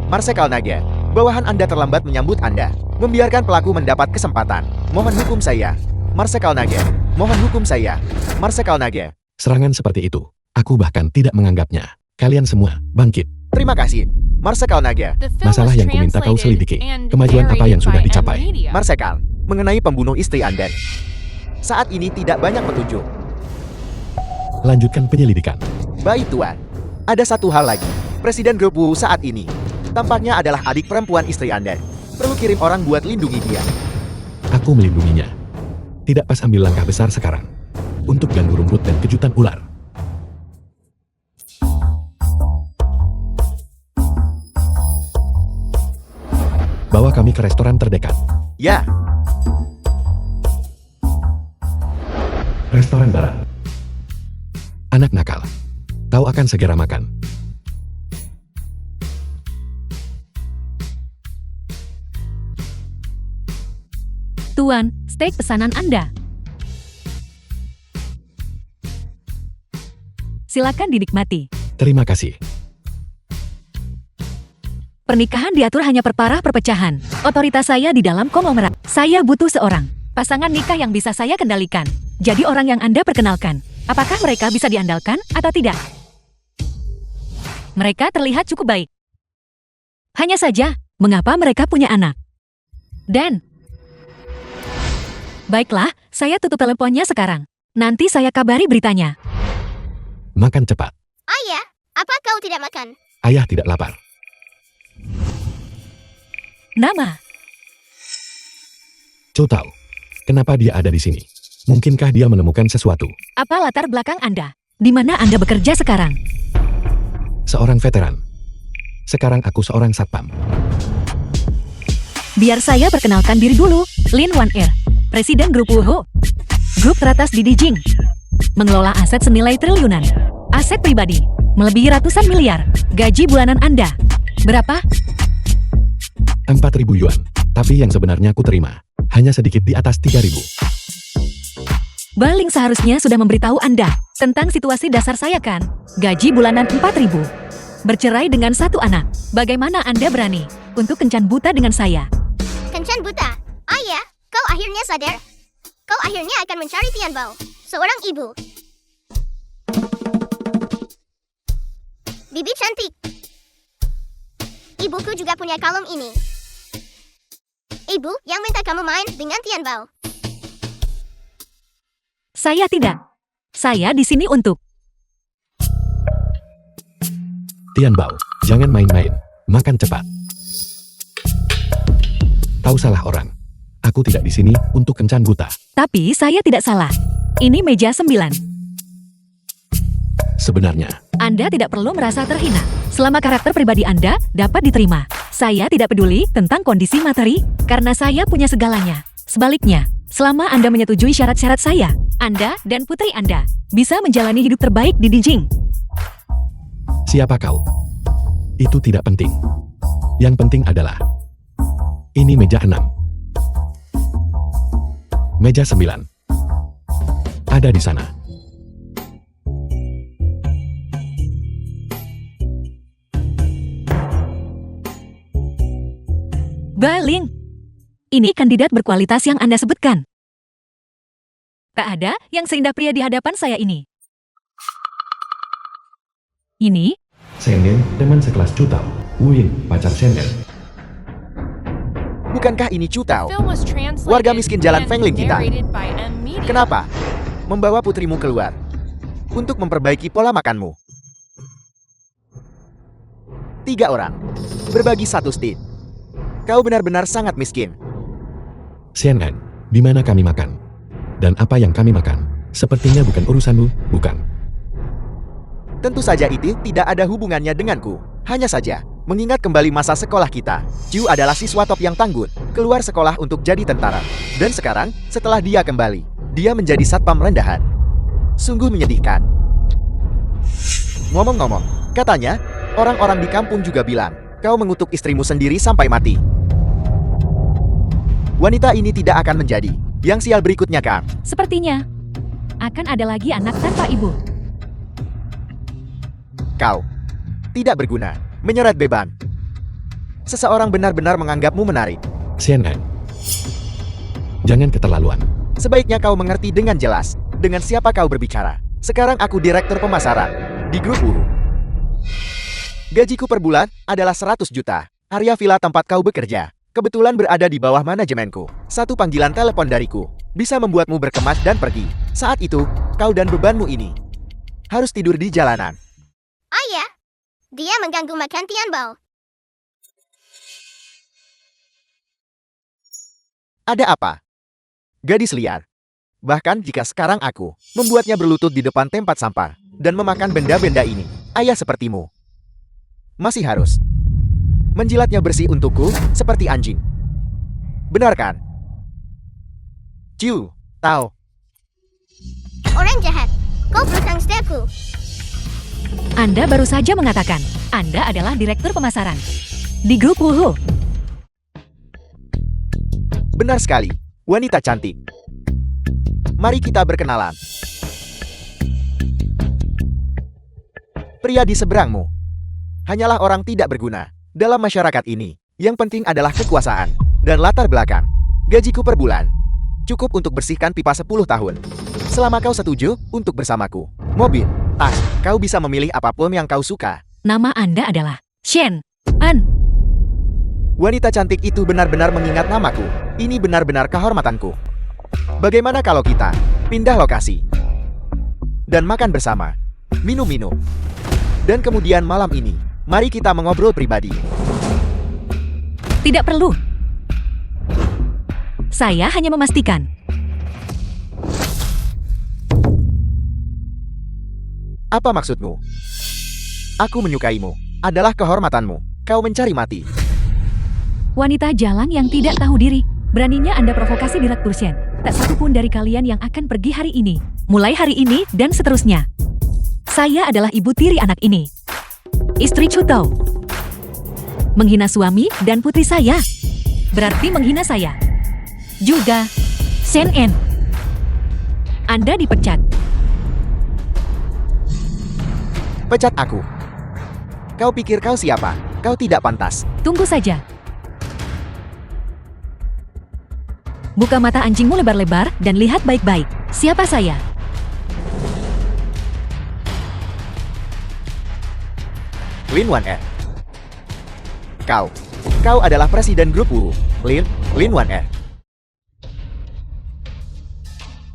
Marsekal Naga, bawahan Anda terlambat menyambut Anda, membiarkan pelaku mendapat kesempatan. Mohon hukum saya. Marsekal Naga, mohon hukum saya. Marsekal Naga. Serangan seperti itu, aku bahkan tidak menganggapnya. Kalian semua, bangkit. Terima kasih, Marsekal Naga. Masalah yang kuminta kau selidiki, kemajuan apa yang sudah dicapai. Marsekal, mengenai pembunuh istri Anda. Saat ini tidak banyak petunjuk. Lanjutkan penyelidikan. Baik Tuan. Ada satu hal lagi. Presiden grup Wu saat ini tampaknya adalah adik perempuan istri Anda. Perlu kirim orang buat lindungi dia. Aku melindunginya. Tidak pas ambil langkah besar sekarang. Untuk ganggu rumput dan kejutan ular. Bawa kami ke restoran terdekat. Ya, Restoran barat. Anak nakal. Kau akan segera makan. Tuan, steak pesanan Anda. Silakan dinikmati. Terima kasih. Pernikahan diatur hanya perparah perpecahan. Otoritas saya di dalam konglomerat. Saya butuh seorang pasangan nikah yang bisa saya kendalikan. Jadi orang yang Anda perkenalkan, apakah mereka bisa diandalkan atau tidak? Mereka terlihat cukup baik. Hanya saja, mengapa mereka punya anak? Dan baiklah, saya tutup teleponnya sekarang. Nanti saya kabari beritanya. Makan cepat. Ayah, apa kau tidak makan? Ayah tidak lapar. Nama, Chow tahu. Kenapa dia ada di sini? Mungkinkah dia menemukan sesuatu? apa latar belakang Anda? Di mana Anda bekerja sekarang? Seorang veteran. Sekarang aku seorang satpam. Biar saya perkenalkan diri dulu. Lin Wan Er, Presiden Grup Wuho. Grup teratas di Dijing. Mengelola aset senilai triliunan. Aset pribadi, melebihi ratusan miliar. Gaji bulanan Anda, berapa? 4.000 yuan. Tapi yang sebenarnya ku terima, hanya sedikit di atas 3.000. Baling seharusnya sudah memberitahu Anda tentang situasi dasar saya kan? Gaji bulanan 4.000. Bercerai dengan satu anak. Bagaimana Anda berani untuk kencan buta dengan saya? Kencan buta. Ayah, kau akhirnya sadar. Kau akhirnya akan mencari Tian Bao, seorang ibu. Bibi cantik. Ibuku juga punya kalung ini. Ibu yang minta kamu main dengan Tian Bao. Saya tidak. Saya di sini untuk Tian Bao, jangan main-main. Makan cepat. Tahu salah orang. Aku tidak di sini untuk kencan buta. Tapi saya tidak salah. Ini meja 9. Sebenarnya, Anda tidak perlu merasa terhina. Selama karakter pribadi Anda dapat diterima. Saya tidak peduli tentang kondisi materi, karena saya punya segalanya. Sebaliknya, selama Anda menyetujui syarat-syarat saya, Anda dan putri Anda bisa menjalani hidup terbaik di Dijing. siapa kau? Itu tidak penting. Yang penting adalah ini meja 6. Meja 9. Ada di sana. Baling. Ini kandidat berkualitas yang Anda sebutkan. Tak ada yang seindah pria di hadapan saya ini. Ini, Senden, teman sekelas Cutau. Win, pacar Senden. Bukankah ini Cutau? Warga Warga miskin jalan Fengling kita. Kenapa? Kenapa? Membawa putrimu keluar untuk memperbaiki pola makanmu. 3 orang berbagi satu stik. Kau benar-benar sangat miskin. CNN, di mana kami makan? Dan apa yang kami makan? Sepertinya bukan urusanmu, bukan? Tentu saja itu tidak ada hubungannya denganku. Hanya saja, mengingat kembali masa sekolah kita. Ju adalah siswa top yang tangguh, keluar sekolah untuk jadi tentara. Dan sekarang, setelah dia kembali, dia menjadi satpam rendahan. Sungguh menyedihkan. Ngomong-ngomong, katanya, orang-orang di kampung juga bilang, kau mengutuk istrimu sendiri sampai mati. Wanita ini tidak akan menjadi yang sial berikutnya, Kang. sepertinya akan ada lagi anak tanpa ibu. Kau tidak berguna, menyeret beban. Seseorang benar-benar menganggapmu menarik. CNN. Jangan keterlaluan. Sebaiknya kau mengerti dengan jelas dengan siapa kau berbicara. Sekarang aku direktur pemasaran di grup Uhu. Gajiku per bulan adalah 100 juta. Area villa tempat kau bekerja kebetulan berada di bawah manajemenku. Satu panggilan telepon dariku bisa membuatmu berkemas dan pergi. Saat itu, kau dan bebanmu ini harus tidur di jalanan. Ayah, dia mengganggu makan Tian Bao. Ada apa? Gadis liar. Bahkan jika sekarang aku membuatnya berlutut di depan tempat sampah dan memakan benda-benda ini, ayah sepertimu masih harus menjilatnya bersih untukku seperti anjing. Benar kan? Ciu, tahu. Orang jahat, kau bergangsterku. Anda baru saja mengatakan, Anda adalah direktur pemasaran di grup Uhu. Benar sekali, wanita cantik. Mari kita berkenalan. Pria di seberangmu hanyalah orang tidak berguna dalam masyarakat ini. Yang penting adalah kekuasaan dan latar belakang. Gajiku per bulan cukup untuk bersihkan pipa 10 tahun. Selama kau setuju untuk bersamaku. Mobil, tas, kau bisa memilih apapun yang kau suka. Nama Anda adalah Shen An. Wanita cantik itu benar-benar mengingat namaku. Ini benar-benar kehormatanku. Bagaimana kalau kita pindah lokasi dan makan bersama, minum-minum, dan kemudian malam ini, mari kita mengobrol pribadi. Tidak perlu. Saya hanya memastikan. Apa maksudmu? Aku menyukaimu. Adalah kehormatanmu. Kau mencari mati. Wanita jalan yang tidak tahu diri. Beraninya Anda provokasi Direktur Shen. Tak satu pun dari kalian yang akan pergi hari ini. Mulai hari ini dan seterusnya. Saya adalah ibu tiri anak ini. Istri Chutao. Menghina suami dan putri saya. Berarti menghina saya. Juga Shen En. Anda dipecat. Pecat aku. Kau pikir kau siapa? Kau tidak pantas. Tunggu saja. Buka mata anjingmu lebar-lebar dan lihat baik-baik. Siapa saya? Lin Wan Er. Kau adalah presiden grup Uhu. Lin Wan Er.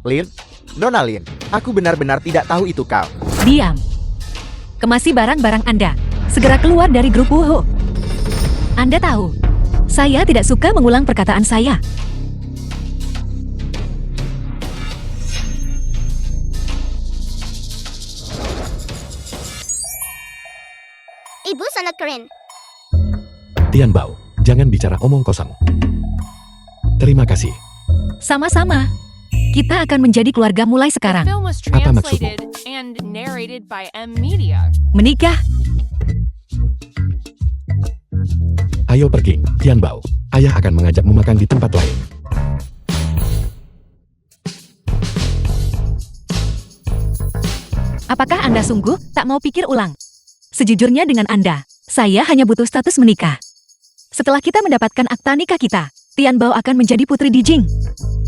Lin, Nona Lin, aku benar-benar tidak tahu itu kau. Diam. Kemasi barang-barang Anda. Segera keluar dari grup Uhu. Anda tahu, saya tidak suka mengulang perkataan saya. Ibu sangat keren. Tian Bao, jangan bicara omong kosong. Terima kasih. Sama-sama. Kita akan menjadi keluarga mulai The sekarang. film was Apa maksudmu? translated and narrated by M Media. Menikah? Ayo pergi, Tian Bao. Ayah akan mengajakmu makan di tempat lain. Apakah Anda sungguh tak mau pikir ulang? Sejujurnya dengan Anda, saya hanya butuh status menikah. Setelah kita mendapatkan akta nikah kita, Tian Bao akan menjadi putri di Jing.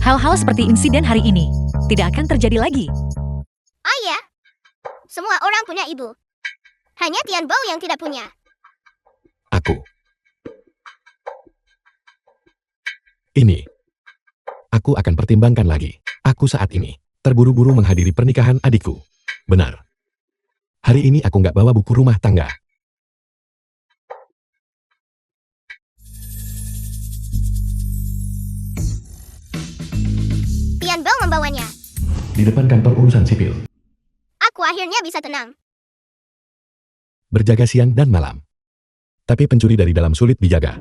Hal-hal seperti insiden hari ini tidak akan terjadi lagi. Ayah, semua orang punya ibu. Hanya Tian Bao yang tidak punya. Aku. Ini. Aku akan pertimbangkan lagi. Aku saat ini terburu-buru menghadiri pernikahan adikku. Benar. Hari ini aku nggak bawa buku rumah tangga. Tian Bao membawanya. Di depan kantor urusan sipil. Aku akhirnya bisa tenang. Berjaga siang dan malam. Tapi pencuri dari dalam sulit dijaga.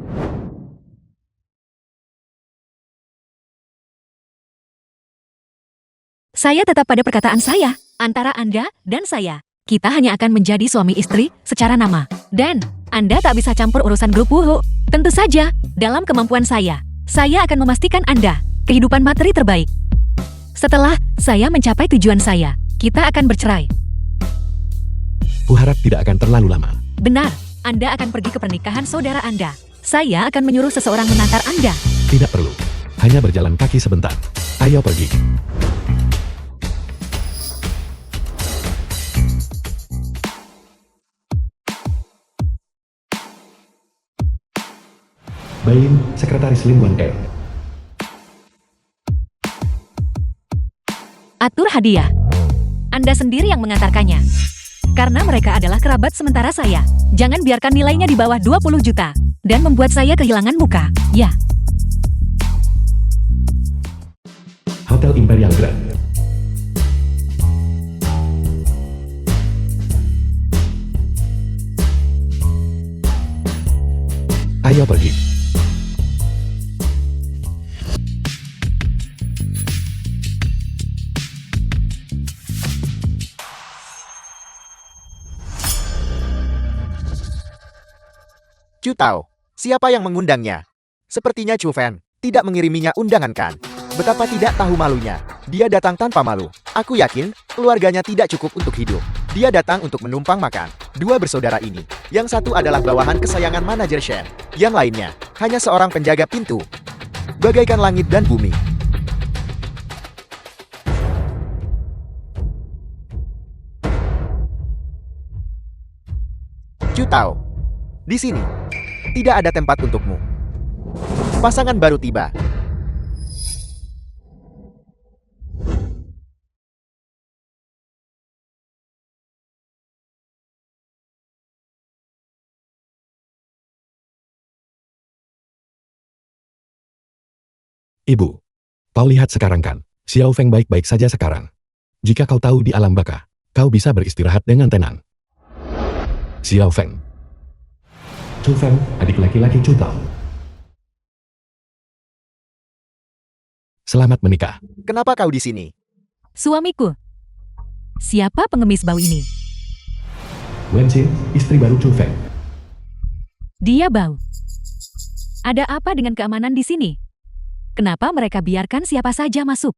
Saya tetap pada perkataan saya. Antara Anda dan saya, kita hanya akan menjadi suami istri secara nama. Dan Anda tak bisa campur urusan grup Wuhu. Tentu saja, dalam kemampuan saya akan memastikan Anda kehidupan materi terbaik. Setelah saya mencapai tujuan saya, kita akan bercerai. Kuharap tidak akan terlalu lama. Benar, Anda akan pergi ke pernikahan saudara Anda. Saya akan menyuruh seseorang mengantar Anda. Tidak perlu. Hanya berjalan kaki sebentar. Ayo pergi. Bailin, Sekretaris Lim Wan Air. Atur hadiah. Anda sendiri yang mengantarkannya. Karena mereka adalah kerabat sementara saya. Jangan biarkan nilainya di bawah 20 juta. Dan membuat saya kehilangan muka. Ya. Hotel Imperial Grand. Ayo pergi. Chu tahu, siapa yang mengundangnya? Sepertinya Chu Fan tidak mengiriminya undangan kan? Betapa tidak tahu malunya. Dia datang tanpa malu. Aku yakin, keluarganya tidak cukup untuk hidup. Dia datang untuk menumpang makan. Dua bersaudara ini. Yang satu adalah bawahan kesayangan manajer Shen. Yang lainnya, hanya seorang penjaga pintu. Bagaikan langit dan bumi. Chu tahu, di sini tidak ada tempat untukmu. Pasangan baru tiba. Ibu, kau lihat sekarang kan, Xiao Feng baik-baik saja sekarang. Jika kau tahu di alam baka, kau bisa beristirahat dengan tenang. Xiao Feng. Chu Feng, adik laki-laki Chu Tao. Selamat menikah. Kenapa kau di sini? Suamiku. Siapa pengemis bau ini? Wen Xin, istri baru Chu Feng. Dia bau. Ada apa dengan keamanan di sini? Kenapa mereka biarkan siapa saja masuk?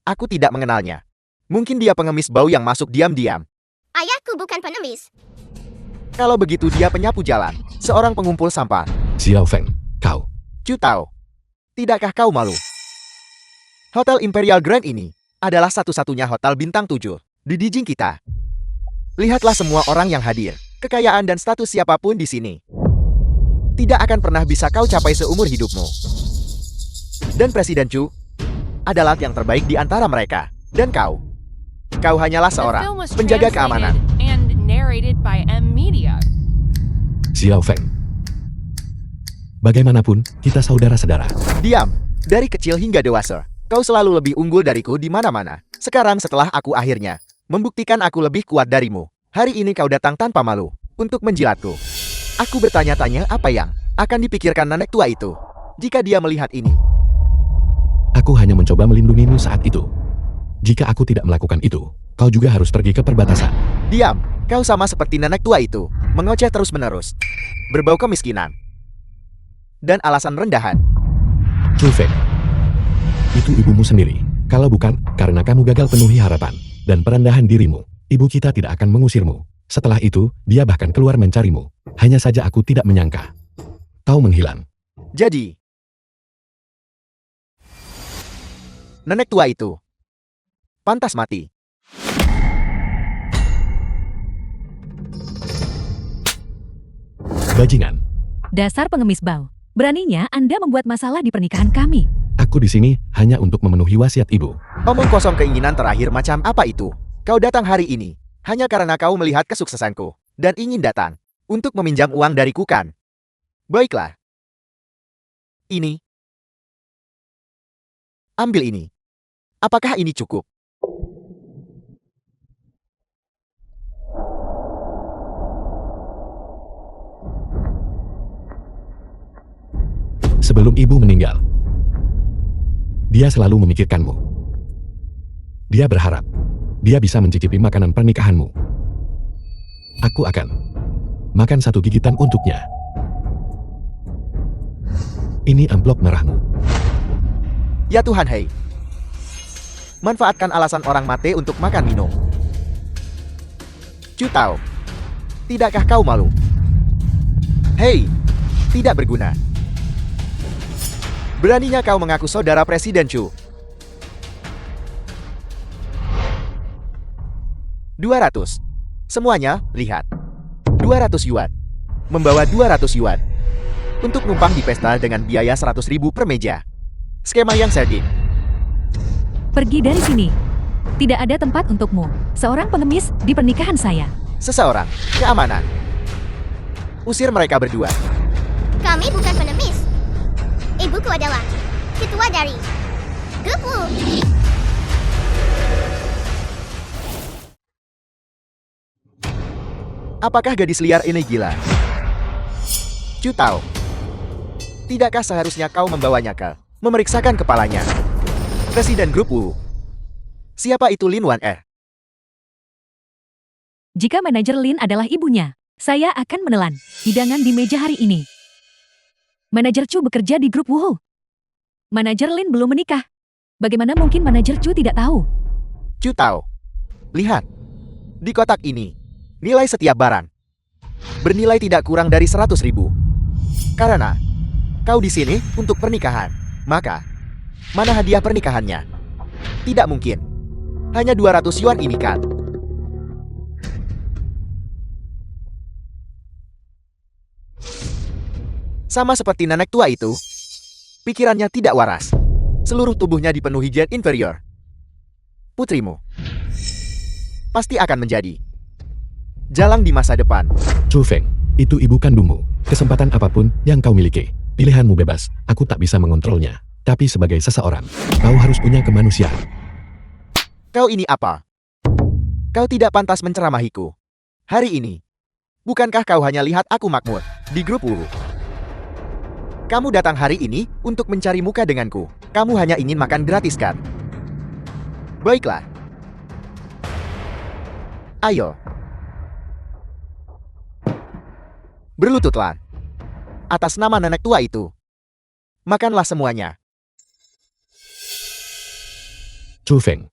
Aku tidak mengenalnya. Mungkin dia pengemis bau yang masuk diam-diam. Ayahku bukan pengemis. Kalau begitu dia penyapu jalan, seorang pengumpul sampah. Xiao Feng, kau. Chu tahu, tidakkah kau malu? Hotel Imperial Grand ini adalah satu-satunya hotel bintang 7 di Dijing kita. Lihatlah semua orang yang hadir, kekayaan dan status siapapun di sini. Tidak akan pernah bisa kau capai seumur hidupmu. Dan Presiden Chu adalah yang terbaik di antara mereka. Dan kau hanyalah The seorang film was penjaga translated keamanan. and narrated by M Media. Xiao Feng. Bagaimanapun, kita saudara-saudara. Diam, dari kecil hingga dewasa, kau selalu lebih unggul dariku di mana-mana. Sekarang setelah aku akhirnya membuktikan aku lebih kuat darimu, hari ini kau datang tanpa malu untuk menjilatku. Aku bertanya-tanya apa yang akan dipikirkan nenek tua itu jika dia melihat ini. Aku hanya mencoba melindungimu saat itu. Jika aku tidak melakukan itu, kau juga harus pergi ke perbatasan. Diam, kau sama seperti nenek tua itu, mengoceh terus-menerus, berbau kemiskinan, dan alasan rendahan. Chu Feng. Itu ibumu sendiri. Kalau bukan, karena kamu gagal penuhi harapan dan perendahan dirimu, ibu kita tidak akan mengusirmu. Setelah itu, dia bahkan keluar mencarimu. Hanya saja aku tidak menyangka. Kau menghilang. Jadi, nenek tua itu pantas mati. Bajingan. Dasar pengemis bau. Beraninya Anda membuat masalah di pernikahan kami. Aku di sini hanya untuk memenuhi wasiat ibu. Omong kosong keinginan terakhir macam apa itu? Kau datang hari ini hanya karena kau melihat kesuksesanku dan ingin datang untuk meminjam uang dariku kan? Baiklah. Ini. Ambil ini. Apakah ini cukup? Sebelum ibu meninggal, dia selalu memikirkanmu. Dia berharap dia bisa mencicipi makanan pernikahanmu. Aku akan makan satu gigitan untuknya. Ini amplop merahmu. Ya Tuhan, hei. Manfaatkan alasan orang mati untuk makan minum. Chu tahu, tidakkah kau malu? Hei, Tidak berguna. Beraninya kau mengaku saudara Presiden Chu. 200. Semuanya, lihat. 200 yuan. Membawa 200 yuan. Untuk numpang di pesta dengan biaya 100.000 per meja. Skema yang cerdik. Pergi dari sini. Tidak ada tempat untukmu. Seorang pengemis di pernikahan saya. Seseorang, keamanan. Usir mereka berdua. Kami bukan pengemis. Ibuku adalah ketua dari grup Wu. Apakah gadis liar ini gila? Chu Tao. Tidakkah seharusnya kau membawanya ke memeriksakan kepalanya? Presiden grup Wu. Siapa itu Lin Wan Er? Jika manajer Lin adalah ibunya, saya akan menelan hidangan di meja hari ini. Manajer Chu bekerja di grup Wu. Manajer Lin belum menikah. Bagaimana mungkin manajer Chu tidak tahu? Chu Tao. Lihat. Di kotak ini, nilai setiap barang bernilai tidak kurang dari 100.000. Karena kau di sini untuk pernikahan, maka mana hadiah pernikahannya? Tidak mungkin. Hanya 200 yuan ini kan? Sama seperti nenek tua itu, pikirannya tidak waras. Seluruh tubuhnya dipenuhi jet inferior. Putrimu pasti akan menjadi jalang di masa depan. Chu Feng, itu ibu kandungmu. Kesempatan apapun yang kau miliki, pilihanmu bebas. Aku tak bisa mengontrolnya. Tapi sebagai seseorang, kau harus punya kemanusiaan. Kau ini apa? Kau tidak pantas menceramahiku. Hari ini, bukankah kau hanya lihat aku makmur di grup Wu? Kamu datang hari ini untuk mencari muka denganku. Kamu hanya ingin makan gratis kan? Baiklah. Ayo. Berlututlah. Atas nama nenek tua itu. Makanlah semuanya. Chu Feng,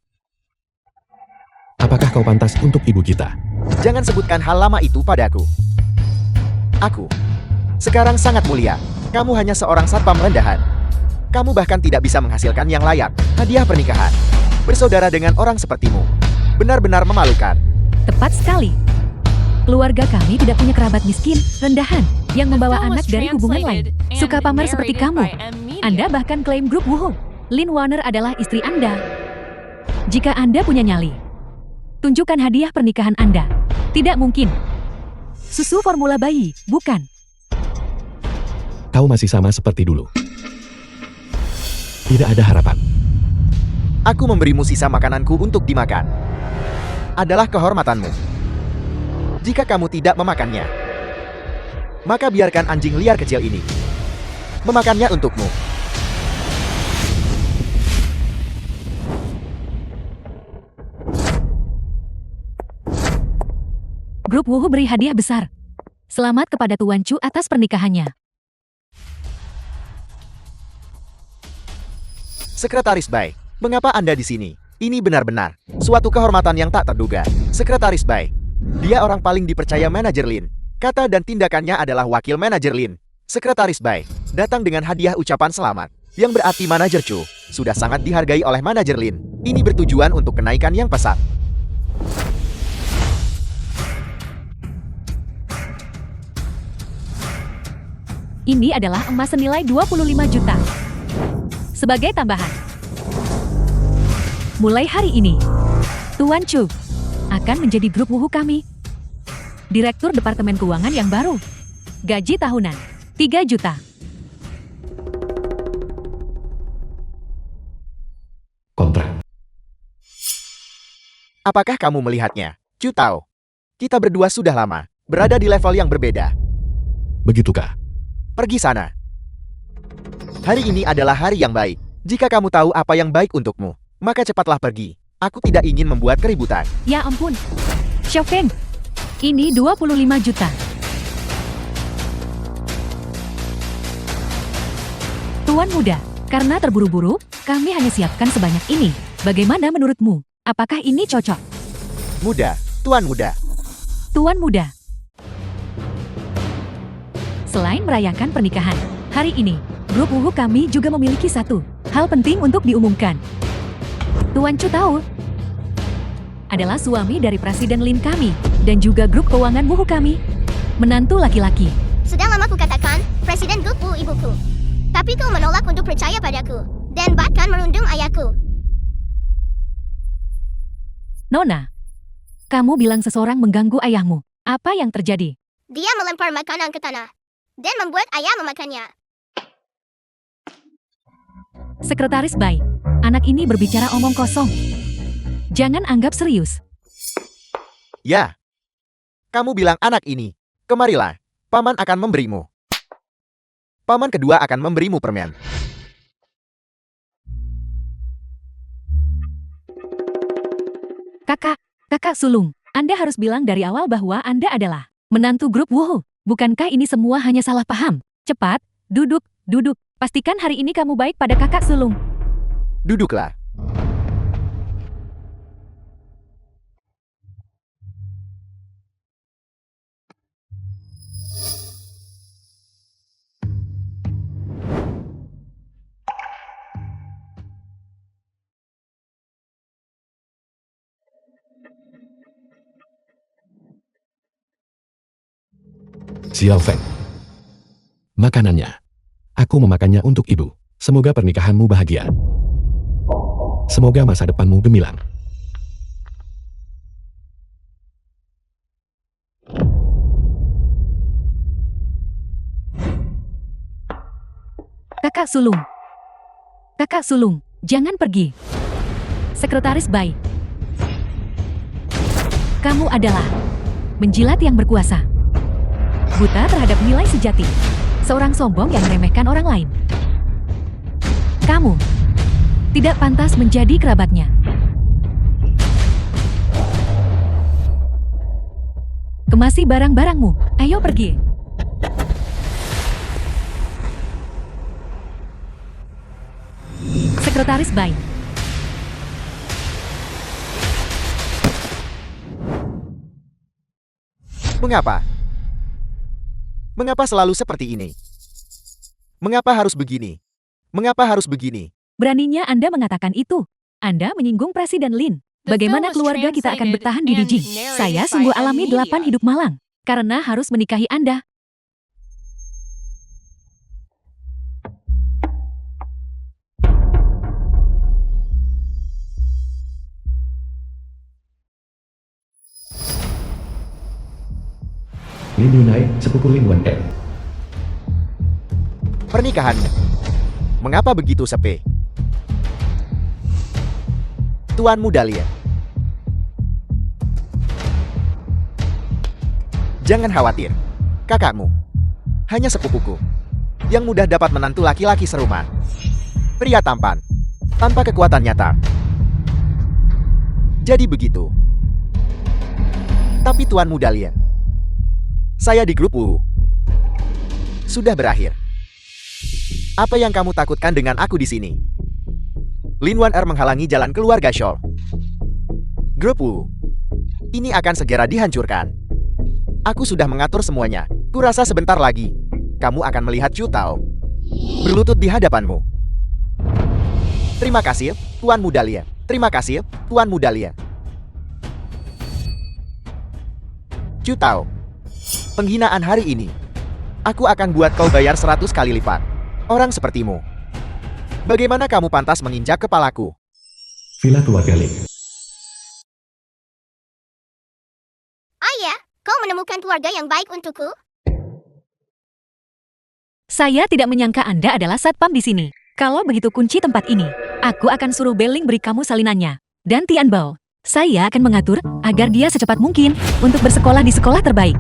apakah kau pantas untuk ibu kita? Jangan sebutkan hal lama itu padaku. Aku sekarang sangat mulia. Kamu hanya seorang satpam rendahan. Kamu bahkan tidak bisa menghasilkan yang layak. Hadiah pernikahan. Bersaudara dengan orang sepertimu. Benar-benar memalukan. Tepat sekali. Keluarga kami tidak punya kerabat miskin, rendahan, yang membawa The film anak was dari hubungan lain. translated Suka and pamer seperti narrated kamu. by M Media. Anda bahkan klaim grup Wu. Lin Warner adalah istri Anda. Jika Anda punya nyali, tunjukkan hadiah pernikahan Anda. Tidak mungkin. Susu formula bayi, bukan. Kau masih sama seperti dulu. Tidak ada harapan. Aku memberimu sisa makananku untuk dimakan. Adalah kehormatanmu. Jika kamu tidak memakannya, maka biarkan anjing liar kecil ini memakannya untukmu. Grup Wu beri hadiah besar. Selamat kepada Tuan Chu atas pernikahannya. Sekretaris Bai, mengapa Anda di sini? Ini benar-benar suatu kehormatan yang tak terduga. Sekretaris Bai, dia orang paling dipercaya manajer Lin. Kata dan tindakannya adalah wakil manajer Lin. Sekretaris Bai datang dengan hadiah ucapan selamat, yang berarti manajer Chu sudah sangat dihargai oleh manajer Lin. Ini bertujuan untuk kenaikan yang pesat. Ini adalah emas senilai 25 juta. Sebagai tambahan, mulai hari ini, Tuan Chu akan menjadi grup Wu kami. Direktur Departemen Keuangan yang baru. Gaji tahunan, 3 juta. Kontrak. Apakah kamu melihatnya? Chu Tao, kita berdua sudah lama berada di level yang berbeda. Begitukah? Pergi sana. Hari ini adalah hari yang baik. Jika kamu tahu apa yang baik untukmu, maka cepatlah pergi. Aku tidak ingin membuat keributan. Ya ampun. Xiao Feng, ini 25 juta. Tuan muda, karena terburu-buru, kami hanya siapkan sebanyak ini. Bagaimana menurutmu? Apakah ini cocok? Muda, tuan muda. Tuan muda. Selain merayakan pernikahan, hari ini, grup Wuhu kami juga memiliki satu hal penting untuk diumumkan. Tuan Chu Tao adalah suami dari Presiden Lin kami, dan juga grup keuangan Wuhu kami. Menantu laki-laki. Sudah lama ku katakan, Presiden Gupu ibuku. Tapi kau menolak untuk percaya padaku, dan bahkan merundung ayahku. Nona, kamu bilang seseorang mengganggu ayahmu. Apa yang terjadi? Dia melempar makanan ke tanah, dan membuat ayah memakannya. Sekretaris Bai, anak ini berbicara omong kosong. Jangan anggap serius. Ya. Kamu bilang anak ini. Kemarilah, paman akan memberimu. Paman kedua akan memberimu permen. Kakak sulung, Anda harus bilang dari awal bahwa Anda adalah menantu grup Wuhu. Bukankah ini semua hanya salah paham? Cepat, duduk. Pastikan hari ini kamu baik pada kakak sulung. Duduklah. Xiao Feng. Makanannya. Aku memakannya untuk ibu. Semoga pernikahanmu bahagia. Semoga masa depanmu gemilang. Kakak sulung, jangan pergi. Sekretaris Bai. Kamu adalah menjilat yang berkuasa. Buta terhadap nilai sejati. Seorang sombong yang meremehkan orang lain. Kamu tidak pantas menjadi kerabatnya. Kemasi barang-barangmu. Ayo pergi. Sekretaris Bai. Mengapa? Mengapa selalu seperti ini? Mengapa harus begini? Mengapa harus begini? Beraninya Anda mengatakan itu. Anda menyinggung Presiden Lin. Bagaimana keluarga kita akan bertahan di Beijing? Saya sungguh alami 8 hidup malang. Karena harus menikahi Anda. Lin Yunai, sepupu Lin Wan Er. Pernikahanmu. Mengapa begitu sepe? Tuan Muda Lia. Jangan khawatir. Kakakmu. Hanya sepupuku. Yang mudah dapat menantu laki-laki serumah. Pria tampan. Tanpa kekuatan nyata. Jadi begitu. Tapi Tuan Muda Lia. Saya di grup Wuhu. Sudah berakhir. Apa yang kamu takutkan dengan aku di sini? Lin Wan Er menghalangi jalan keluarga Shaw. Grup Wuhu. Ini akan segera dihancurkan. Aku sudah mengatur semuanya. Kurasa sebentar lagi, kamu akan melihat Chu Tao berlutut di hadapanmu. Terima kasih, Tuan Muda Lia. Terima kasih, Tuan Muda Lia. Chu Tao. Penghinaan hari ini. Aku akan buat kau bayar 100 kali lipat. Orang sepertimu. Bagaimana kamu pantas menginjak kepalaku? Villa keluarga Lin. Ayah, kau menemukan keluarga yang baik untukku? Saya tidak menyangka Anda adalah satpam di sini. Kalau begitu kunci tempat ini, aku akan suruh Beling beri kamu salinannya. Dan Tian Bao, saya akan mengatur agar dia secepat mungkin untuk bersekolah di sekolah terbaik.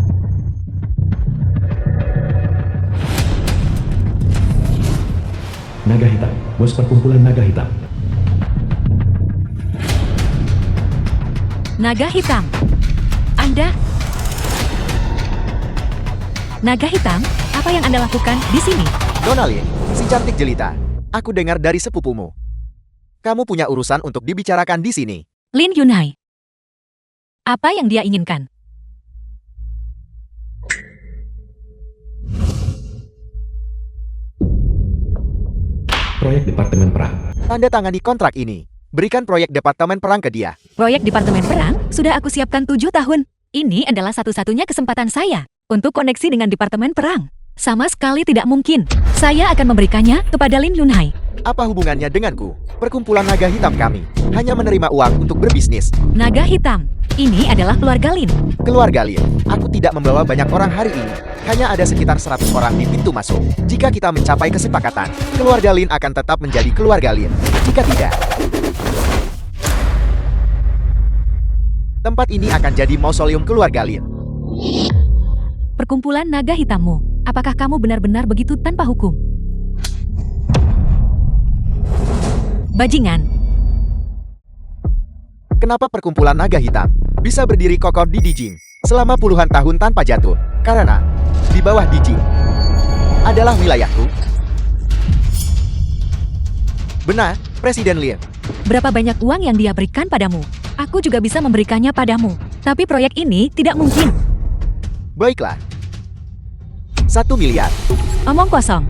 Naga Hitam, bos perkumpulan Naga Hitam. Naga Hitam. Anda... Naga Hitam, apa yang Anda lakukan di sini? Nona Lin, si cantik jelita. Aku dengar dari sepupumu. Kamu punya urusan untuk dibicarakan di sini. Lin Yunai. Apa yang dia inginkan? proyek Departemen Perang. Tanda tangani kontrak ini. Berikan proyek Departemen Perang ke dia. Proyek Departemen Perang sudah aku siapkan 7 tahun. Ini adalah satu-satunya kesempatan saya untuk koneksi dengan Departemen Perang. Sama sekali tidak mungkin. Saya akan memberikannya kepada Lin Yunhai. Apa hubungannya denganku? Perkumpulan naga hitam kami hanya menerima uang untuk berbisnis. Naga Hitam, ini adalah keluarga Lin. Keluarga Lin, aku tidak membawa banyak orang hari ini. Hanya ada sekitar 100 orang di pintu masuk. Jika kita mencapai kesepakatan, keluarga Lin akan tetap menjadi keluarga Lin. Jika tidak, tempat ini akan jadi mausoleum keluarga Lin. Perkumpulan naga hitammu, apakah kamu benar-benar begitu tanpa hukum? Bajingan, Kenapa perkumpulan naga hitam bisa berdiri kokoh di Dijing selama puluhan tahun tanpa jatuh? Karena di bawah Dijing adalah wilayahku. Benar, Presiden Lin. berapa banyak uang yang dia berikan padamu? Aku juga bisa memberikannya padamu. Tapi proyek ini tidak mungkin. Baiklah. 1 miliar. Omong kosong.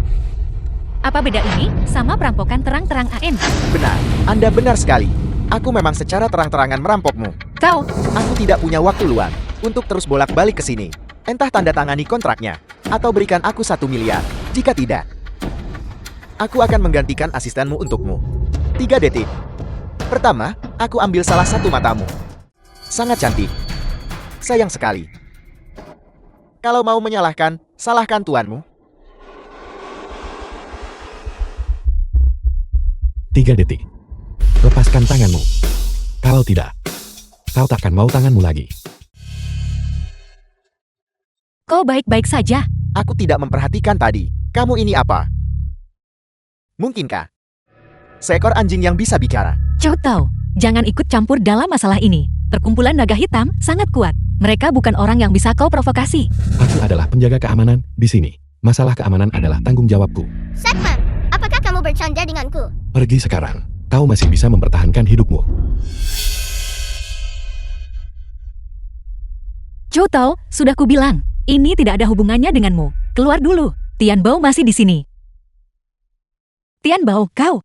Apa beda ini sama perampokan terang-terang AN? Benar, Anda benar sekali. Aku memang secara terang-terangan merampokmu. Kau, Aku tidak punya waktu luang untuk terus bolak-balik ke sini. Entah tanda tangani kontraknya, atau berikan aku 1 miliar. Jika tidak, aku akan menggantikan asistenmu untukmu. 3 detik. Pertama, aku ambil salah satu matamu. Sangat cantik. Sayang sekali. Kalau mau menyalahkan, salahkan tuanmu. 3 detik. Lepaskan tanganmu. Kalau tidak, kau takkan mau tanganmu lagi. kau baik-baik saja. Aku tidak memperhatikan tadi. Kamu ini apa? Mungkinkah seekor anjing yang bisa bicara? Chow Tao, jangan ikut campur dalam masalah ini. Perkumpulan naga hitam sangat kuat. Mereka bukan orang yang bisa kau provokasi. Aku adalah penjaga keamanan di sini. Masalah keamanan adalah tanggung jawabku. Satpam, apakah kamu bercanda denganku? Pergi sekarang. Kau masih bisa mempertahankan hidupmu. Chow Tao, sudah kubilang, ini tidak ada hubungannya denganmu. Keluar dulu. Tian Bao masih di sini. Tian Bao, kau.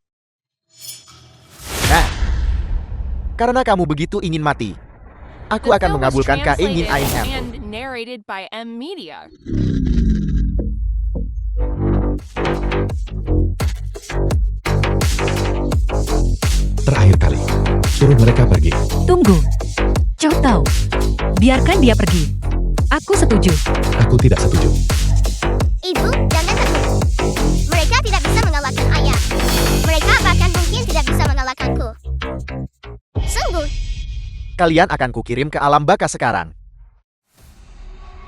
Nah, karena kamu begitu ingin mati, aku The akan film was mengabulkan keinginan translated ayahmu. and narrated by M Media. Terakhir kali, suruh mereka pergi. Tunggu. Chow Tao, biarkan dia pergi. Aku setuju. Aku tidak setuju. Ibu, jangan takut. Mereka tidak bisa mengalahkan ayah. Mereka bahkan mungkin tidak bisa mengalahkanku. Sungguh, Kalian akan kukirim ke alam baka sekarang.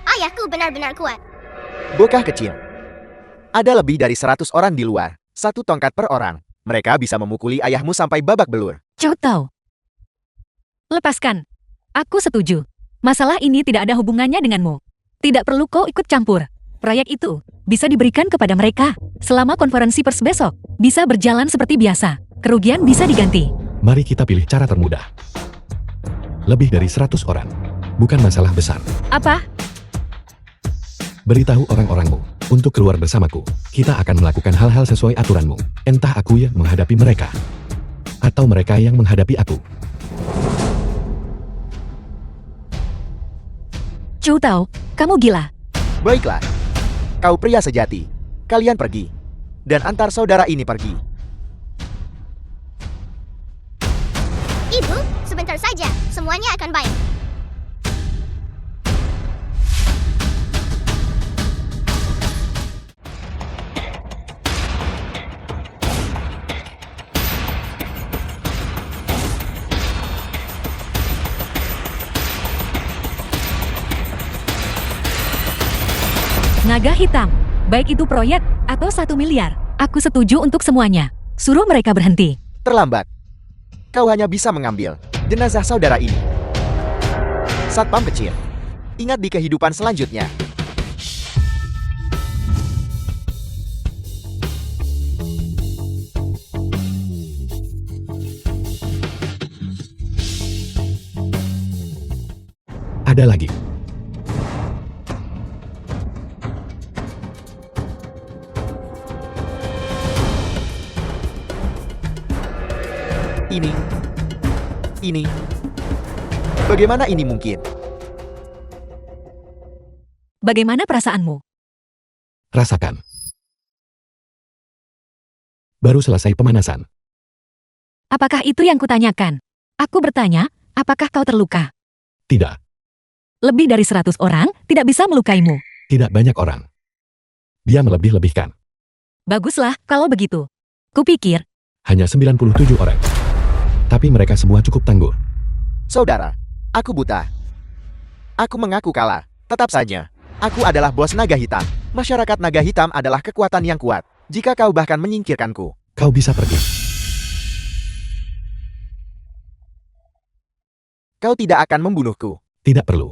ayahku benar-benar kuat. Bocah kecil. Ada lebih dari 100 orang di luar. 1 tongkat per orang. Mereka bisa memukuli ayahmu sampai babak belur. Chow Tao. Lepaskan. Aku setuju. Masalah ini tidak ada hubungannya denganmu. Tidak perlu kau ikut campur. Proyek itu bisa diberikan kepada mereka. Selama konferensi pers besok, bisa berjalan seperti biasa. Kerugian bisa diganti. Mari kita pilih cara termudah. Lebih dari 100 orang. Bukan masalah besar. Apa? Beritahu orang-orangmu untuk keluar bersamaku. Kita akan melakukan hal-hal sesuai aturanmu. Entah aku yang menghadapi mereka, atau mereka yang menghadapi aku. Chow Tao, kamu gila. Baiklah. Kau pria sejati. Kalian pergi. Dan antar saudara ini pergi. Ibu, sebentar saja. Semuanya akan baik. Naga hitam. Baik itu proyek atau 1 miliar. Aku setuju untuk semuanya. Suruh mereka berhenti. Terlambat. Kau hanya bisa mengambil jenazah saudara ini. Satpam kecil. Ingat di kehidupan selanjutnya. Ada lagi. Ini. Bagaimana ini mungkin? Bagaimana perasaanmu? Rasakan. Baru selesai pemanasan. Apakah itu yang kutanyakan? Aku bertanya, apakah kau terluka? Tidak, Lebih dari 100 orang tidak bisa melukaimu. tidak banyak orang. Dia melebih-lebihkan. Baguslah, kalau begitu. Kupikir, Hanya 97 orang. Tapi mereka semua cukup tangguh. Saudara, aku buta. Aku mengaku kalah. Tetap saja, aku adalah bos naga hitam. Masyarakat naga hitam adalah kekuatan yang kuat. Jika kau bahkan menyingkirkanku, Kau bisa pergi. kau tidak akan membunuhku. Tidak perlu.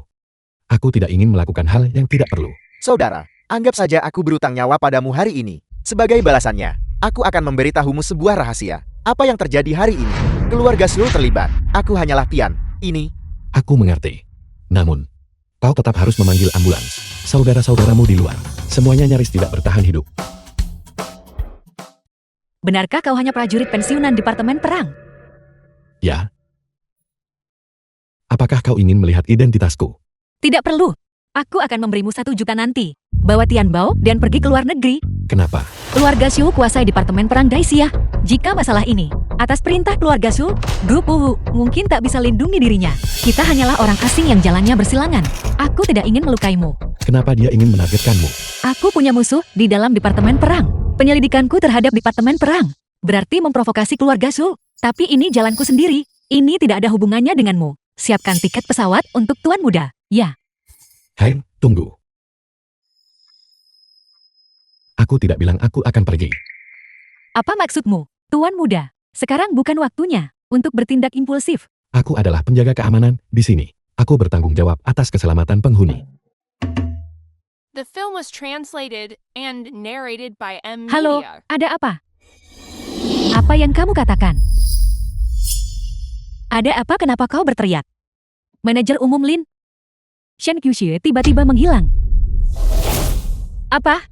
Aku tidak ingin melakukan hal yang tidak perlu. Saudara, anggap saja aku berutang nyawa padamu hari ini. Sebagai balasannya, aku akan memberitahumu sebuah rahasia. Apa yang terjadi hari ini? Keluarga Sul terlibat. Aku hanyalah Tian. Ini, Aku mengerti. Namun, kau tetap harus memanggil ambulans. Saudara-saudaramu di luar, semuanya nyaris tidak bertahan hidup. benarkah kau hanya prajurit pensiunan Departemen Perang? Ya? Apakah kau ingin melihat identitasku? Tidak perlu. Aku akan memberimu 1 juta nanti. Bawa Tian Bao dan pergi ke luar negeri. Kenapa? Keluarga Xu kuasai Departemen Perang Daixia. Jika masalah ini, atas perintah keluarga Xu, grup Wu mungkin tak bisa lindungi dirinya. Kita hanyalah orang asing yang jalannya bersilangan. Aku tidak ingin melukaimu. Kenapa dia ingin menargetkanmu? Aku punya musuh di dalam Departemen Perang. Penyelidikanku terhadap Departemen Perang berarti memprovokasi keluarga Xu. Tapi ini jalanku sendiri. Ini tidak ada hubungannya denganmu. Siapkan tiket pesawat untuk Tuan Muda. Ya. Hei, tunggu. Aku tidak bilang aku akan pergi. Apa maksudmu, Tuan Muda? Sekarang bukan waktunya untuk bertindak impulsif. Aku adalah penjaga keamanan di sini. Aku bertanggung jawab atas keselamatan penghuni. The film was translated and narrated by M Halo, Media. ada apa? Apa yang kamu katakan? Ada apa, kenapa kau berteriak? Manajer umum Lin, Shen Qiuxue tiba-tiba menghilang. Apa?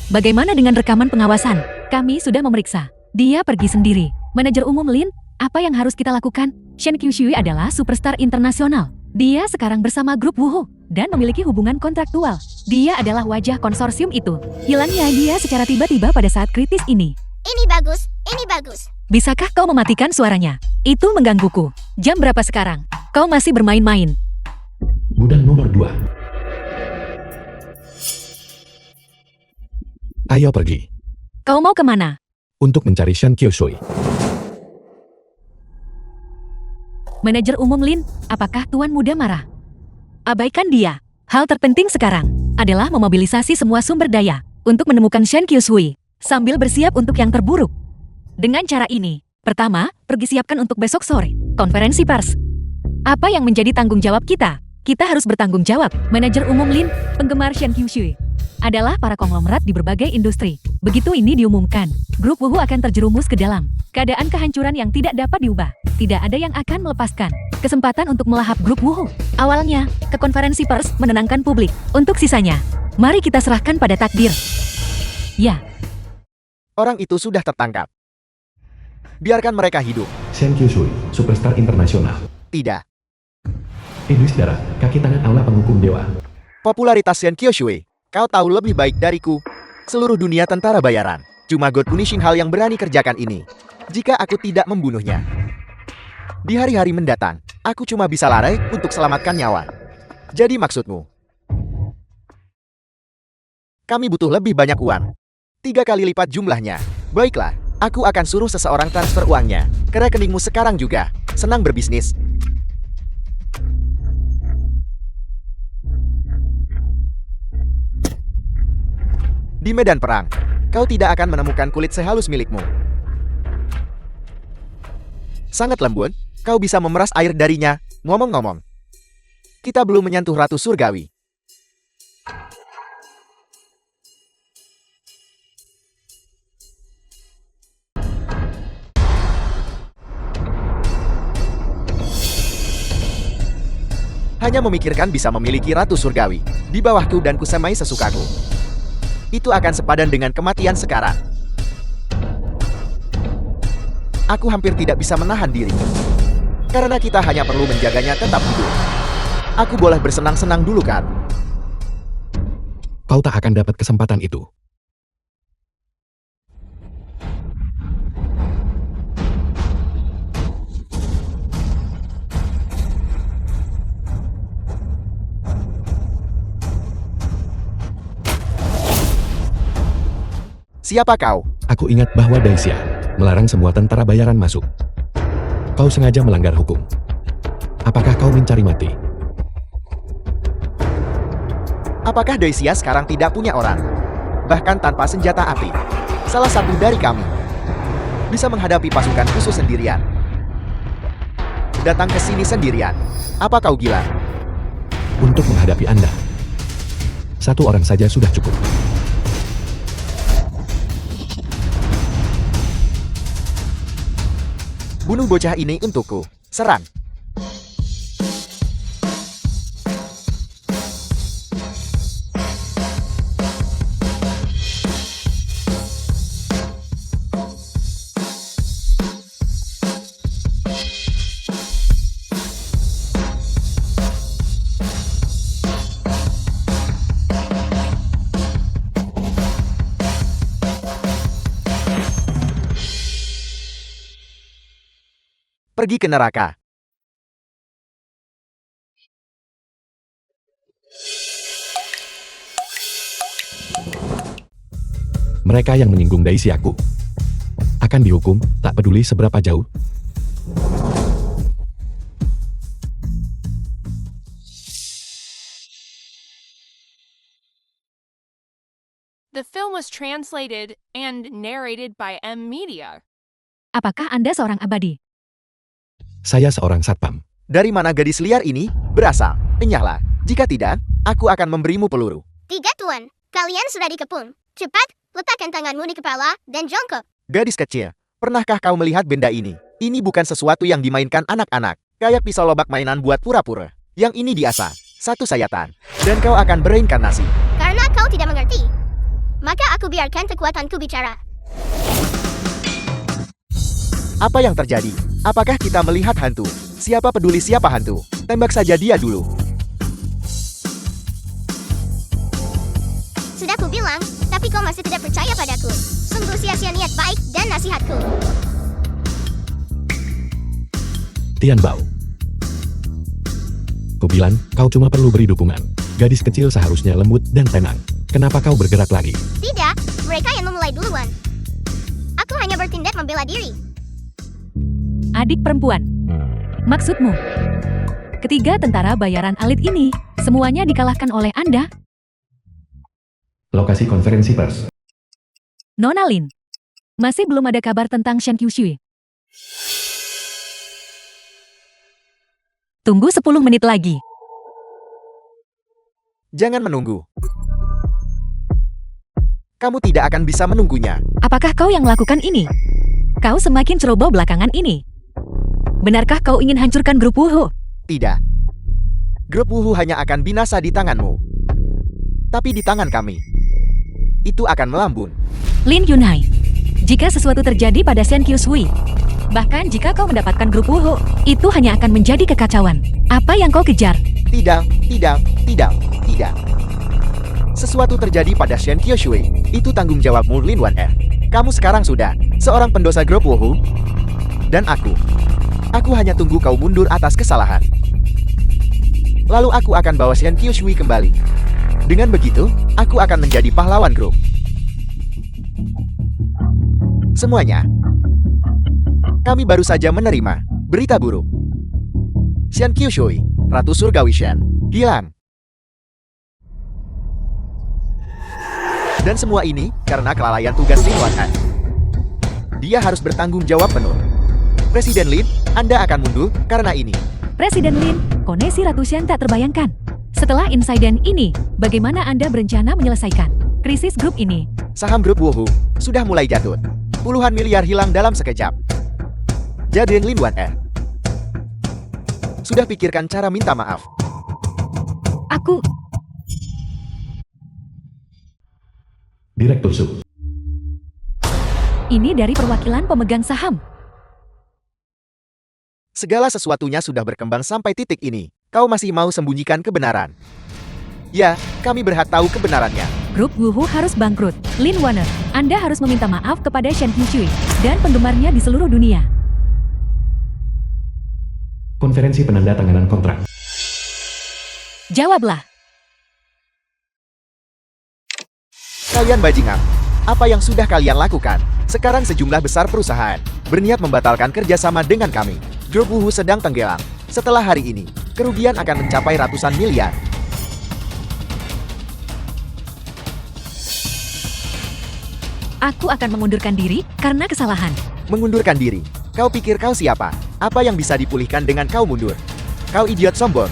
Bagaimana dengan rekaman pengawasan? Kami sudah memeriksa. Dia pergi sendiri. Manajer umum Lin, apa yang harus kita lakukan? Shen Qiuxue adalah superstar internasional. Dia sekarang bersama grup Wuhu dan memiliki hubungan kontraktual. Dia adalah wajah konsorsium itu. Hilangnya dia secara tiba-tiba pada saat kritis ini. Ini bagus, ini bagus. Bisakah kau mematikan suaranya? Itu menggangguku. Jam berapa sekarang? Kau masih bermain-main. Gudang nomor 2. Ayo pergi. Kau mau kemana? Untuk mencari Shen Qiuxue. Manajer umum Lin, apakah Tuan Muda marah? Abaikan dia. Hal terpenting sekarang adalah memobilisasi semua sumber daya untuk menemukan Shen Qiuxue sambil bersiap untuk yang terburuk. Dengan cara ini, pertama, pergi siapkan untuk besok sore, konferensi pers. Apa yang menjadi tanggung jawab kita? Kita harus bertanggung jawab. Manajer umum Lin, penggemar Shen Qiuxue, adalah para konglomerat di berbagai industri. Begitu ini diumumkan, grup Wuhu akan terjerumus ke dalam keadaan kehancuran yang tidak dapat diubah. Tidak ada yang akan melepaskan kesempatan untuk melahap grup Wuhu. Awalnya, ke konferensi pers menenangkan publik. Untuk sisanya, mari kita serahkan pada takdir. Ya, orang itu sudah tertangkap. Biarkan mereka hidup. Shen Qiuxue, superstar internasional. Tidak. Iblis darah, kaki tangan aula penghukum dewa. Popularitas Shen Qiuxue, kau tahu lebih baik dariku. Seluruh dunia tentara bayaran. Cuma God Punishing Hal yang berani kerjakan ini. Jika aku tidak membunuhnya. Di hari-hari mendatang, aku cuma bisa lari untuk selamatkan nyawa. Jadi maksudmu? Kami butuh lebih banyak uang. 3 kali lipat jumlahnya. Baiklah, aku akan suruh seseorang transfer uangnya ke rekeningmu sekarang juga. Senang berbisnis. Di medan perang, kau tidak akan menemukan kulit sehalus milikmu. Sangat lembut, kau bisa memeras air darinya. Ngomong-ngomong, kita belum menyentuh Ratu Surgawi. Hanya memikirkan bisa memiliki Ratu Surgawi di bawahku dan kusemai sesukaku. Itu akan sepadan dengan kematian sekarang. aku hampir tidak bisa menahan diri. Karena kita hanya perlu menjaganya tetap hidup. Aku boleh bersenang-senang dulu kan? Kau tak akan dapat kesempatan itu. Siapa kau? Aku ingat bahwa Daisya melarang semua tentara bayaran masuk. Kau sengaja melanggar hukum. Apakah kau mencari mati? Apakah Daisya sekarang tidak punya orang? Bahkan tanpa senjata api. Salah satu dari kami bisa menghadapi pasukan khusus sendirian. Datang ke sini sendirian. Apa kau gila? Untuk menghadapi Anda, satu orang saja sudah cukup. Bunuh bocah ini untukku. Serang. Pergi ke neraka. Mereka yang menyinggung Daisyaku akan dihukum, tak peduli seberapa jauh. The film was translated and narrated by M Media. Apakah Anda seorang abadi? Saya seorang satpam. Dari mana gadis liar ini berasal? Enyahlah. Jika tidak, aku akan memberimu peluru. 3 tuan, kalian sudah dikepung. Cepat, letakkan tanganmu di kepala dan jongkok. Gadis kecil, pernahkah kau melihat benda ini? Ini bukan sesuatu yang dimainkan anak-anak. Kayak pisau lobak mainan buat pura-pura. Yang ini diasah. 1 sayatan. Dan kau akan bereinkarnasi. Karena kau tidak mengerti, maka aku biarkan kekuatanku bicara. Apa yang terjadi? Apakah kita melihat hantu? Siapa peduli siapa hantu? Tembak saja dia dulu. Sudah ku bilang, tapi kau masih tidak percaya padaku. Sungguh sia-sia niat baik dan nasihatku. Tian Bao. Ku bilang, kau cuma perlu beri dukungan. Gadis kecil seharusnya lembut dan tenang. Kenapa kau bergerak lagi? Tidak, mereka yang memulai duluan. Aku hanya bertindak membela diri. Adik perempuan. Maksudmu? Ketiga tentara bayaran elit ini, semuanya dikalahkan oleh Anda? Lokasi konferensi pers. Nona Lin. Masih belum ada kabar tentang Shen Qiushui. Tunggu 10 menit lagi. Jangan menunggu. Kamu tidak akan bisa menunggunya. Apakah kau yang melakukan ini? Kau semakin ceroboh belakangan ini. Benarkah kau ingin hancurkan grup Wuhu? Tidak. Grup Wuhu hanya akan binasa di tanganmu. Tapi di tangan kami, itu akan melambun. Lin Yunhai, jika sesuatu terjadi pada Shen Qiushui, bahkan jika kau mendapatkan grup Wuhu, itu hanya akan menjadi kekacauan. Apa yang kau kejar? Tidak. Sesuatu terjadi pada Shen Qiushui, itu tanggung jawabmu Lin Wan Er. Kamu sekarang sudah seorang pendosa grup Wuhu. Dan aku hanya tunggu kau mundur atas kesalahan. Lalu aku akan bawa Shen Qiushui kembali. Dengan begitu, aku akan menjadi pahlawan grup. Semuanya. Kami baru saja menerima berita buruk. Shen Qiushui, Ratu Surgawi Shen, hilang. Dan semua ini karena kelalaian tugas Lin Wan Er. Dia harus bertanggung jawab penuh. Presiden Lin, Anda akan mundur karena ini. Presiden Lin, kondisi Ratu Shen tak terbayangkan. Setelah insiden ini, bagaimana Anda berencana menyelesaikan krisis grup ini? Saham grup Wuhu sudah mulai jatuh. Puluhan miliar hilang dalam sekejap. Jadin Lin Wan Er. Sudah pikirkan cara minta maaf. Aku, Direktur Sub. ini dari perwakilan pemegang saham. Segala sesuatunya sudah berkembang sampai titik ini. Kau masih mau sembunyikan kebenaran? Ya, kami berhak tahu kebenarannya. Grup Wuhu harus bangkrut. Lin Warner, Anda harus meminta maaf kepada Shen Qishui dan penggemarnya di seluruh dunia. Konferensi penandatanganan kontrak. Jawablah. Kalian bajingan, apa yang sudah kalian lakukan? Sekarang sejumlah besar perusahaan berniat membatalkan kerjasama dengan kami. Grup Wuhu sedang tenggelam. Setelah hari ini, kerugian akan mencapai ratusan miliar. Aku akan mengundurkan diri karena kesalahan. Mengundurkan diri? Kau pikir kau siapa? Apa yang bisa dipulihkan dengan kau mundur? Kau idiot sombong.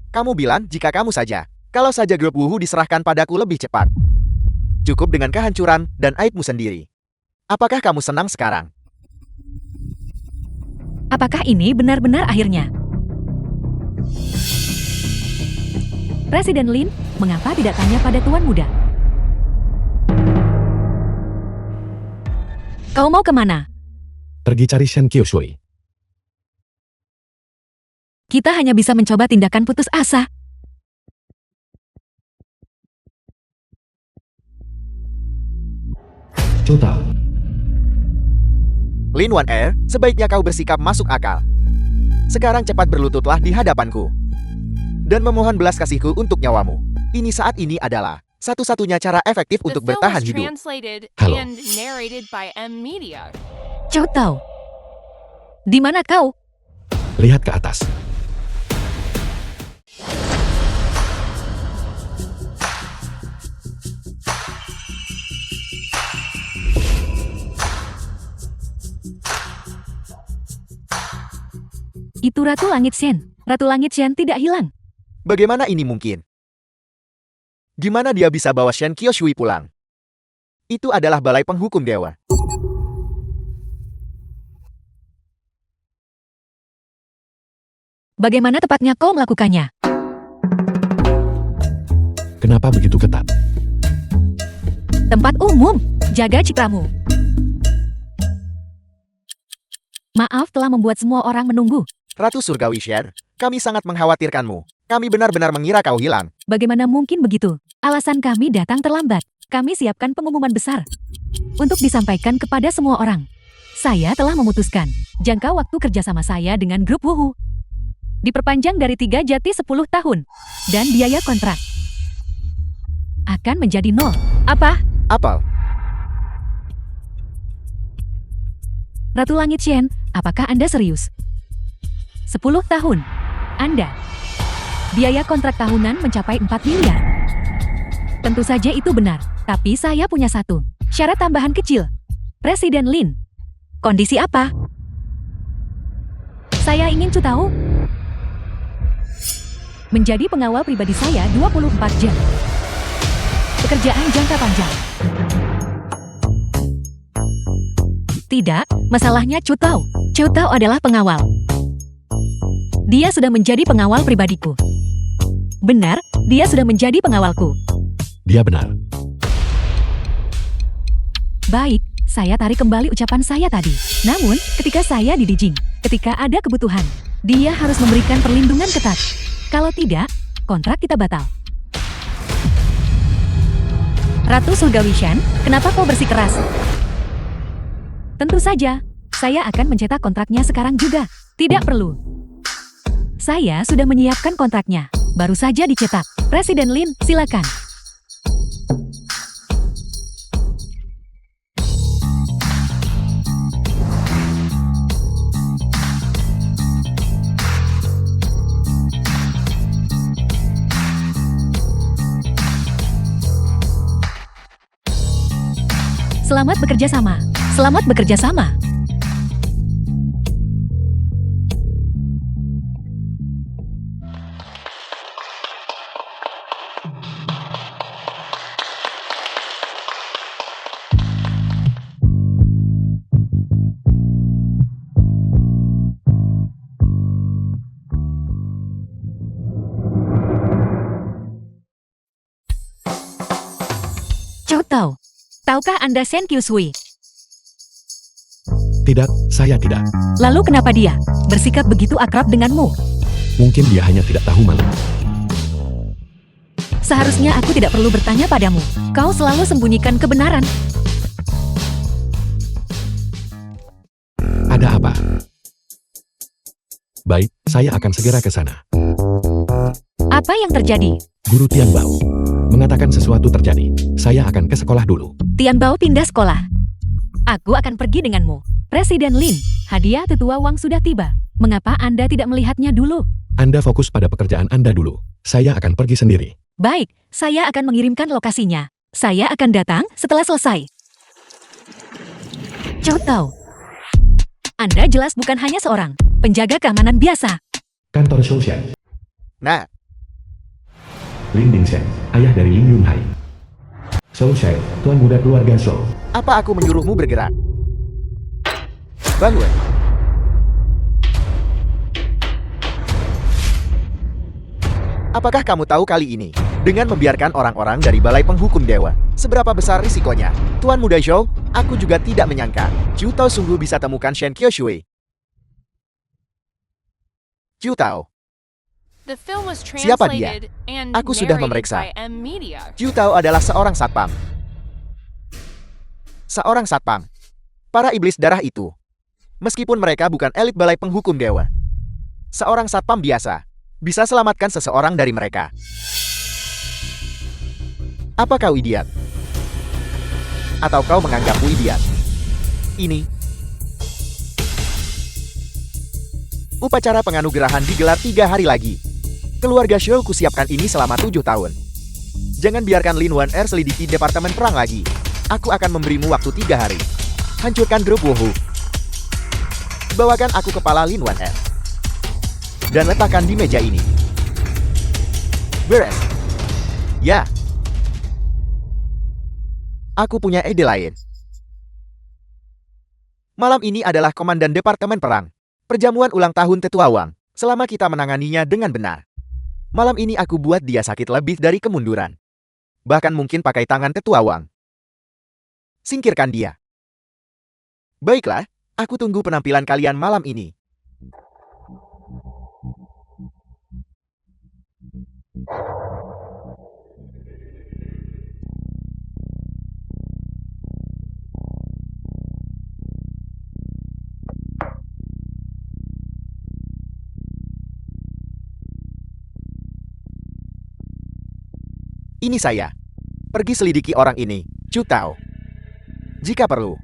Kamu bilang jika kamu saja. Kalau saja grup Wuhu diserahkan padaku lebih cepat. Cukup dengan kehancuran dan aibmu sendiri. Apakah kamu senang sekarang? Apakah ini benar-benar akhirnya? Presiden Lin, mengapa tidak tanya pada tuan muda? Kau mau kemana? Pergi cari Shen Qishui. Kita hanya bisa mencoba tindakan putus asa. Cutao. Lin Wan Er, sebaiknya kau bersikap masuk akal. Sekarang cepat berlututlah di hadapanku. Dan memohon belas kasihku untuk nyawamu. Ini saat ini adalah satu-satunya cara efektif The untuk film bertahan was hidup. translated Halo. and narrated by M Media. Chow Tao. Di mana kau? Lihat ke atas. Itu Ratu Langit Shen. Ratu Langit Shen tidak hilang. Bagaimana ini mungkin? Gimana dia bisa bawa Shen Qishui pulang? Itu adalah balai penghukum dewa. Bagaimana tepatnya kau melakukannya? Kenapa begitu ketat? Tempat umum. Jaga citramu. Maaf telah membuat semua orang menunggu. Ratu Surgawi Shen, kami sangat mengkhawatirkanmu. Kami benar-benar mengira kau hilang. Bagaimana mungkin begitu? Alasan kami datang terlambat. Kami siapkan pengumuman besar untuk disampaikan kepada semua orang. Saya telah memutuskan jangka waktu kerjasama saya dengan grup Wuhu diperpanjang dari 3 jadi 10 tahun. Dan biaya kontrak akan menjadi 0. Apa? Apel, Ratu Langit Shen, apakah Anda serius? 10 tahun. Anda. Biaya kontrak tahunan mencapai 4 miliar. Tentu saja itu benar, tapi saya punya satu syarat tambahan kecil. Presiden Lin, kondisi apa? Saya ingin tahu. Menjadi pengawal pribadi saya 24 jam. Pekerjaan jangka panjang. Tidak, masalahnya Chu Tao. Chu Tao adalah pengawal. Dia sudah menjadi pengawal pribadiku. Benar, dia sudah menjadi pengawalku. Dia benar. Baik, saya tarik kembali ucapan saya tadi. Namun, ketika saya di Dijing, ketika ada kebutuhan, dia harus memberikan perlindungan ketat. Kalau tidak, kontrak kita batal. Ratu Surgawi Shen, kenapa kau bersikeras? Tentu saja, saya akan mencetak kontraknya sekarang juga. Tidak perlu. Saya sudah menyiapkan kontraknya. Baru saja dicetak. Presiden Lin, silakan. Selamat bekerja sama. Selamat bekerja sama. Chow Tao, Tahukah Anda Shen Kyushui? Tidak, saya tidak. Lalu kenapa dia bersikap begitu akrab denganmu? Mungkin dia hanya tidak tahu malu. Seharusnya aku tidak perlu bertanya padamu. Kau selalu sembunyikan kebenaran. Ada apa? Baik, saya akan segera ke sana. Apa yang terjadi? Guru Tian Bao mengatakan sesuatu terjadi. Saya akan ke sekolah dulu. Tian Bao pindah sekolah. Aku akan pergi denganmu. Presiden Lin, hadiah tetua Wang sudah tiba. Mengapa Anda tidak melihatnya dulu? Anda fokus pada pekerjaan Anda dulu. Saya akan pergi sendiri. Baik, saya akan mengirimkan lokasinya. Saya akan datang setelah selesai. Chow Tao, Anda jelas bukan hanya seorang penjaga keamanan biasa. Kantor Shou Shen. Nah, Lin Dingshen, ayah dari Lin Yunhai. Shou Shen, tuan muda keluarga Shou. apa aku menyuruhmu bergerak? Bangun. Apakah kamu tahu kali ini, dengan membiarkan orang-orang dari Balai Penghukum Dewa, seberapa besar risikonya? Tuan Muda Zhou, aku juga tidak menyangka, Chu Tao sungguh bisa temukan Shen Kyushui. Chu Tao, The film was Siapa dia? translated and Aku sudah narrated memeriksa. by M Media. Chu Tao adalah seorang satpam. Seorang satpam. Para iblis darah itu. Meskipun mereka bukan elit Balai Penghukum Dewa. Seorang satpam biasa bisa selamatkan seseorang dari mereka. Apa kau idiot? Atau kau menganggapku idiot? Ini upacara penganugerahan digelar 3 hari lagi. Keluarga Shou kusiapkan ini selama 7 tahun. Jangan biarkan Lin Wan Er selidiki Departemen Perang lagi. Aku akan memberimu waktu 3 hari. Hancurkan grup Wuhu. Bawakan aku kepala Lin Wan Er. Dan letakkan di meja ini. Beres. Ya. Aku punya ide lain. Malam ini adalah Komandan Departemen Perang. Perjamuan ulang tahun Tetua Wang. Selama kita menanganinya dengan benar. Malam ini aku buat dia sakit lebih dari kemunduran. Bahkan mungkin pakai tangan Tetua Wang. Singkirkan dia. Baiklah, aku tunggu penampilan kalian malam ini. Ini saya. Pergi selidiki orang ini, Chu Tao. Jika perlu,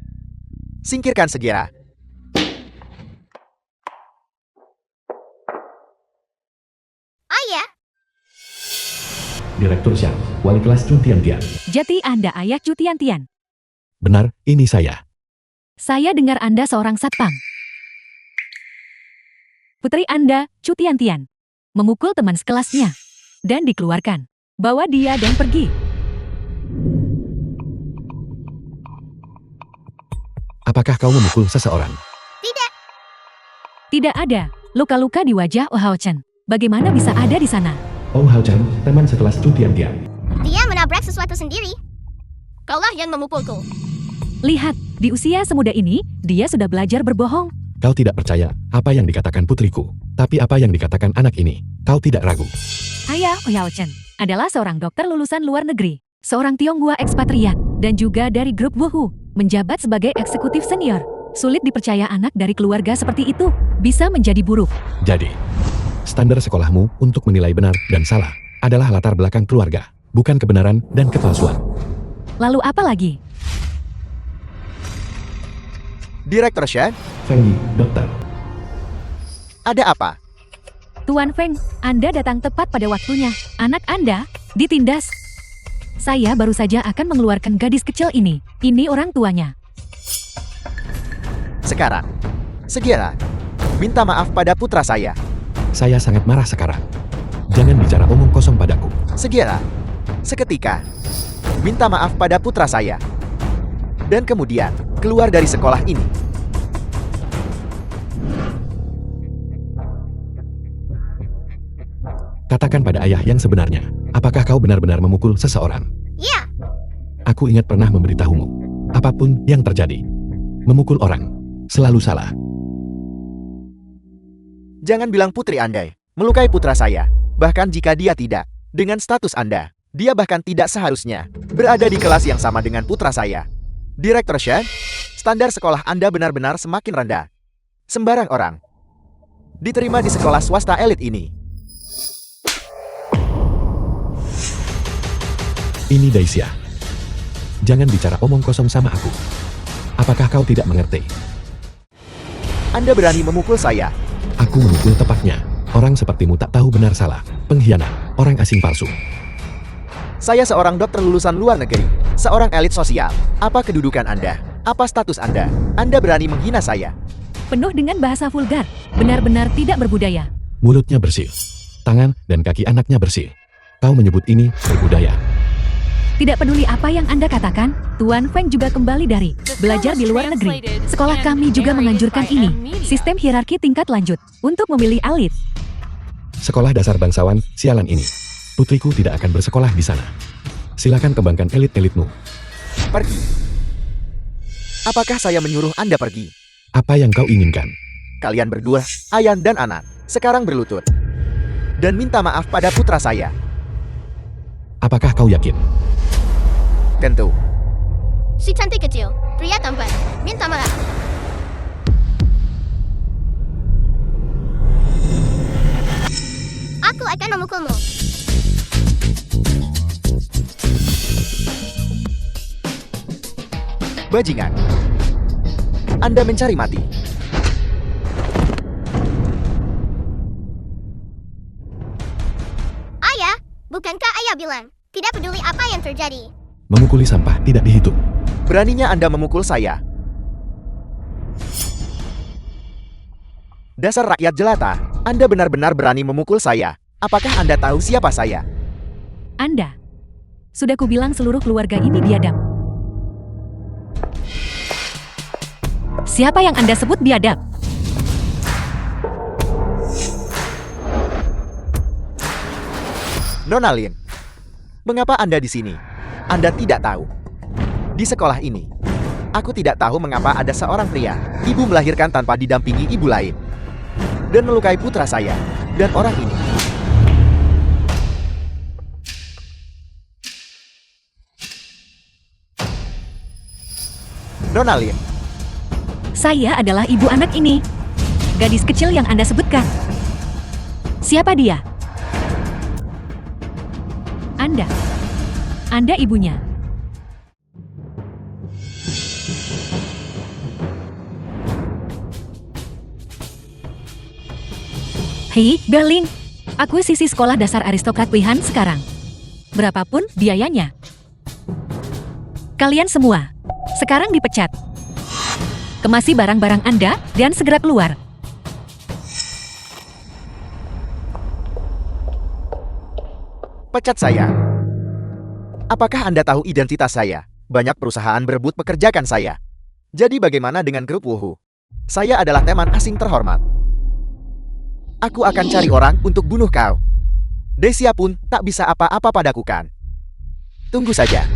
singkirkan segera. Ayah, Direktur Xiang, wali kelas Chun Tian Tian. Jati Anda ayah Chu Tian. Benar, ini saya. Saya dengar Anda seorang satpam. Putri Anda, Chu Tian, memukul teman sekelasnya. Dan dikeluarkan. Bawa dia dan pergi. Apakah kau memukul seseorang? tidak. Tidak ada luka-luka di wajah Oh Hao Chen. Bagaimana bisa ada di sana? Oh Hao Chen, teman sekelas Chun Tian Tian. Dia menabrak sesuatu sendiri. Kaulah yang memukulku. Lihat, di usia semuda ini, dia sudah belajar berbohong. Kau tidak percaya apa yang dikatakan putriku. Tapi apa yang dikatakan anak ini, kau tidak ragu. Ayah Oh Hao Chen adalah seorang dokter lulusan luar negeri, seorang Tionghoa ekspatriat, dan juga dari grup Wuhu, menjabat sebagai eksekutif senior. Sulit dipercaya anak dari keluarga seperti itu bisa menjadi buruk. Jadi, standar sekolahmu untuk menilai benar dan salah adalah latar belakang keluarga, bukan kebenaran dan kepalsuan. Lalu apa lagi? Direktur Shen, Feng Yi, dokter. ada apa? Tuan Feng, Anda datang tepat pada waktunya. Anak Anda ditindas. Saya baru saja akan mengeluarkan gadis kecil ini. Ini orang tuanya. Sekarang, segera, minta maaf pada putra saya. Saya sangat marah sekarang. Jangan bicara omong kosong padaku. Segera, seketika, minta maaf pada putra saya. Dan kemudian, keluar dari sekolah ini. Katakan pada ayah yang sebenarnya, apakah kau benar-benar memukul seseorang? Ya, Aku ingat pernah memberitahumu. Apapun yang terjadi, memukul orang selalu salah. Jangan bilang putri Anda melukai putra saya. Bahkan jika dia tidak, dengan status Anda, dia bahkan tidak seharusnya berada di kelas yang sama dengan putra saya. Direktur Shan, standar sekolah Anda benar-benar semakin rendah. Sembarang orang diterima di sekolah swasta elit ini. Ini Daisya. Jangan bicara omong kosong sama aku. Apakah kau tidak mengerti? Anda berani memukul saya. Aku memukul tepatnya. Orang sepertimu tak tahu benar salah. Pengkhianat, orang asing palsu. Saya seorang dokter lulusan luar negeri, seorang elit sosial. Apa kedudukan Anda? Apa status Anda? Anda berani menghina saya. Penuh dengan bahasa vulgar, benar-benar tidak berbudaya. Mulutnya bersih. Tangan dan kaki anaknya bersih. Kau menyebut ini berbudaya. Tidak peduli apa yang Anda katakan, Tuan Feng juga kembali dari belajar di luar negeri. Sekolah kami juga menganjurkan ini, sistem hierarki tingkat lanjut, untuk memilih elit. Sekolah dasar bangsawan, sialan ini. Putriku tidak akan bersekolah di sana. Silakan kembangkan elit-elitmu. Pergi. Apakah saya menyuruh Anda pergi? Apa yang kau inginkan? Kalian berdua, Ayan dan Anan, sekarang berlutut. Dan minta maaf pada putra saya. Apakah kau yakin? Tentu. Si cantik kecil, pria tampan, minta maaf. Aku akan memukulmu. Bajingan. Anda mencari mati. Ayah, bukankah ayah bilang, tidak peduli apa yang terjadi. Memukuli sampah tidak dihitung. Beraninya Anda memukul saya. Dasar rakyat jelata, Anda benar-benar berani memukul saya. Apakah Anda tahu siapa saya? Anda. Sudah kubilang seluruh keluarga ini biadab. Siapa yang Anda sebut biadab? Nona Lin, mengapa Anda di sini? Anda tidak tahu. Di sekolah ini, aku tidak tahu mengapa ada seorang pria, ibu melahirkan tanpa didampingi ibu lain, dan melukai putra saya, dan orang ini. Nona Lin, Saya adalah ibu anak ini. Gadis kecil yang Anda sebutkan. Siapa dia? Anda. Anda ibunya. Hei, Berlin. Akuisisi sekolah dasar aristokrat Wihan sekarang. Berapapun biayanya. Kalian semua, sekarang dipecat. Kemasi barang-barang Anda dan segera keluar. pecat saya. Apakah Anda tahu identitas saya? Banyak perusahaan berebut pekerjakan saya. Jadi bagaimana dengan grup Wuhu? Saya adalah teman asing terhormat. Aku akan cari orang untuk bunuh kau. Desia pun tak bisa apa-apa padaku kan? Tunggu saja.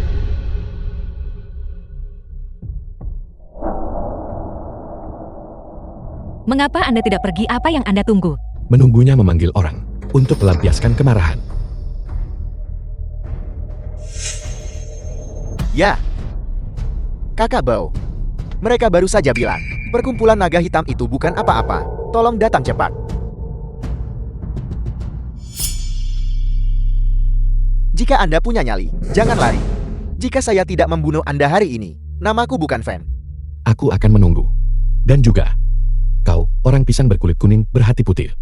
Mengapa Anda tidak pergi? Apa yang Anda tunggu? Menunggunya memanggil orang untuk melampiaskan kemarahan. Ya. Kakak Bao. Mereka baru saja bilang, perkumpulan naga hitam itu bukan apa-apa. Tolong datang cepat. Jika Anda punya nyali, jangan lari. Jika saya tidak membunuh Anda hari ini, namaku bukan Fan. Aku akan menunggu. Dan juga, kau, orang pisang berkulit kuning, berhati putih.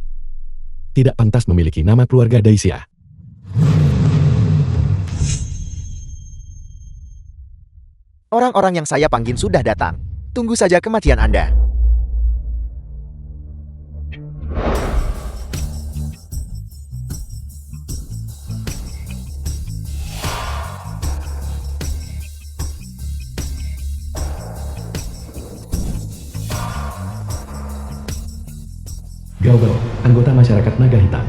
Tidak pantas memiliki nama keluarga Daisya. Orang-orang yang saya panggil sudah datang. Tunggu saja kematian Anda. Gao, anggota masyarakat naga hitam.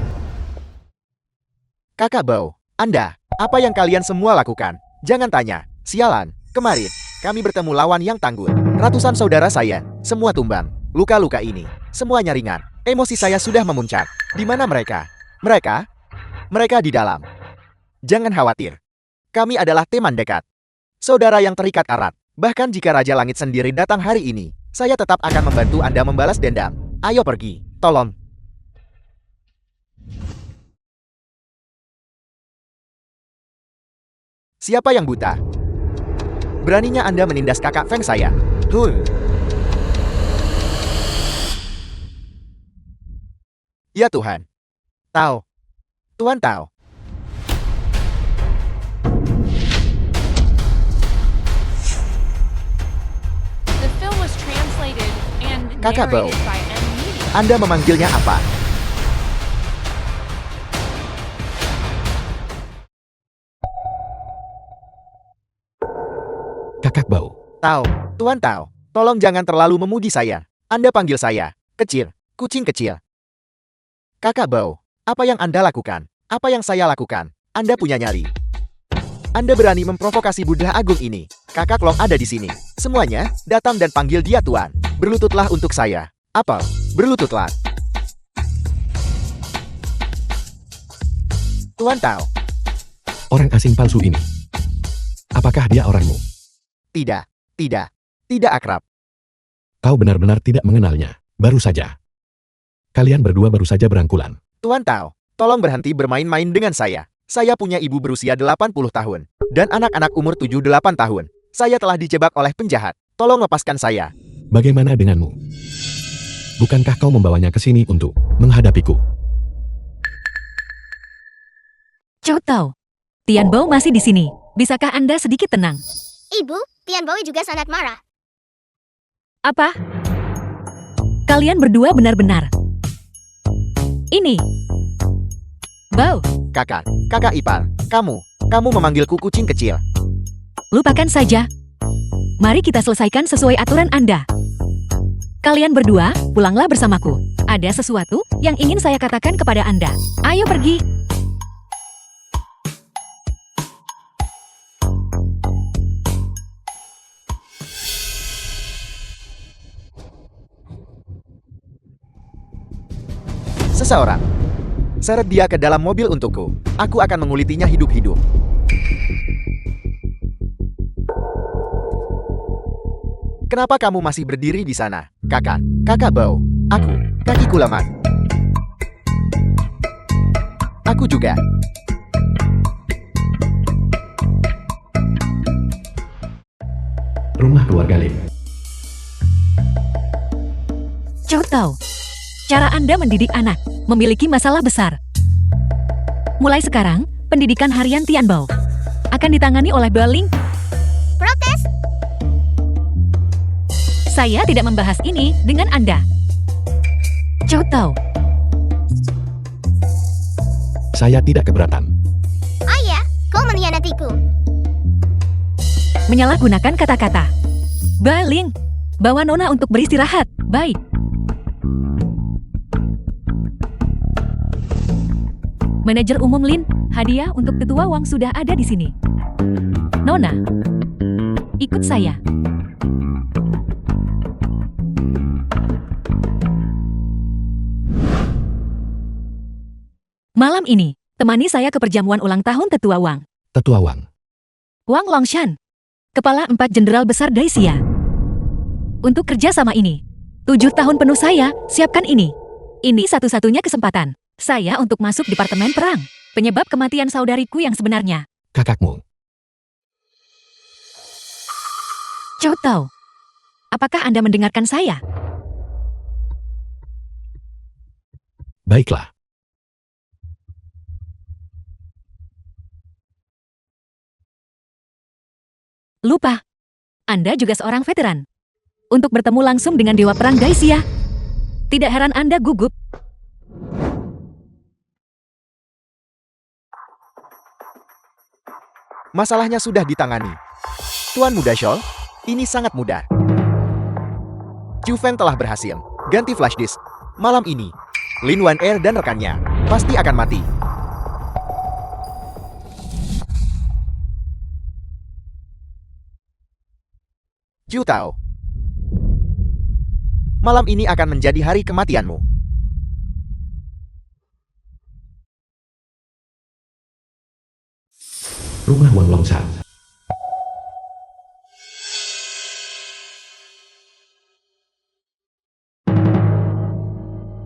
Kakak Bao, Anda, apa yang kalian semua lakukan? Jangan tanya, Sialan, kemarin, kami bertemu lawan yang tangguh. Ratusan saudara saya, semua tumbang. Luka-luka ini, semuanya ringan. Emosi saya sudah memuncak. Di mana mereka? Mereka di dalam. Jangan khawatir. Kami adalah teman dekat. Saudara yang terikat erat. Bahkan jika Raja Langit sendiri datang hari ini, saya tetap akan membantu Anda membalas dendam. Ayo pergi, tolong. Siapa yang buta? Beraninya Anda menindas kakak Feng saya. Ya Tuhan. Tao. Tuan Tao. The film was translated and Kakak Bao. narrated by M. Media. Anda memanggilnya apa? Kakak Bao. Tao, Tuan Tao, tolong jangan terlalu memuji saya. Anda panggil saya, kecil, kucing kecil. Kakak Bao, apa yang Anda lakukan? Apa yang saya lakukan? Anda punya nyali. Anda berani memprovokasi Buddha Agung ini. Kakak Long ada di sini. Semuanya, datang dan panggil dia Tuan. Berlututlah untuk saya. Apel, berlututlah. Tuan Tao, Orang asing palsu ini. Apakah dia orangmu? tidak akrab. Kau benar-benar tidak mengenalnya. Baru saja. Kalian berdua baru saja berangkulan. Tuan Tao, tolong berhenti bermain-main dengan saya. Saya punya ibu berusia 80 tahun. Dan anak-anak umur 7-8 tahun. Saya telah dijebak oleh penjahat. Tolong lepaskan saya. Bagaimana denganmu? Bukankah kau membawanya ke sini untuk menghadapiku? Chow Tao. Tian Bao masih di sini. Bisakah Anda sedikit tenang? Ibu, Tian Bowie juga sangat marah. Apa? Kalian berdua benar-benar. Ini. Bao, Kakak ipar, kamu memanggilku kucing kecil. lupakan saja. Mari kita selesaikan sesuai aturan Anda. Kalian berdua, pulanglah bersamaku. Ada sesuatu yang ingin saya katakan kepada Anda. Ayo pergi. Seseorang. Seret dia ke dalam mobil untukku. Aku akan mengulitinya hidup-hidup. Kenapa kamu masih berdiri di sana? Kakak Bao. Kakiku lemah. Aku juga. Rumah keluarga Lim. Chow Tao. Cara Anda mendidik anak memiliki masalah besar. Mulai sekarang, pendidikan harian Tian Bao akan ditangani oleh Beling. Protes? Saya tidak membahas ini dengan Anda. Chow Tao. Saya tidak keberatan. Ayah, kau mengkhianatiku. Menyalahgunakan kata-kata. Beling, bawa Nona untuk beristirahat. Baik. Manajer umum Lin, hadiah untuk tetua Wang sudah ada di sini. Nona, ikut saya. Malam ini, temani saya ke perjamuan ulang tahun tetua Wang. Tetua Wang. Wang Longshan, kepala 4 jenderal besar Daisia. Untuk kerja sama ini, 7 tahun penuh saya siapkan ini. Ini satu-satunya kesempatan saya untuk masuk departemen perang. Penyebab kematian saudariku yang sebenarnya. Kakakmu. Chow Tao, apakah Anda mendengarkan saya? Baiklah. Lupa, Anda juga seorang veteran. Untuk bertemu langsung dengan Dewa Perang Daisia. Tidak heran Anda gugup. Masalahnya sudah ditangani. Tuan Muda Shol, ini sangat mudah. Chu Feng telah berhasil. Ganti flash disk. Malam ini, Lin Wan Er dan rekannya pasti akan mati. Ju Tao. Malam ini akan menjadi hari kematianmu. Rumah Wang Longshan.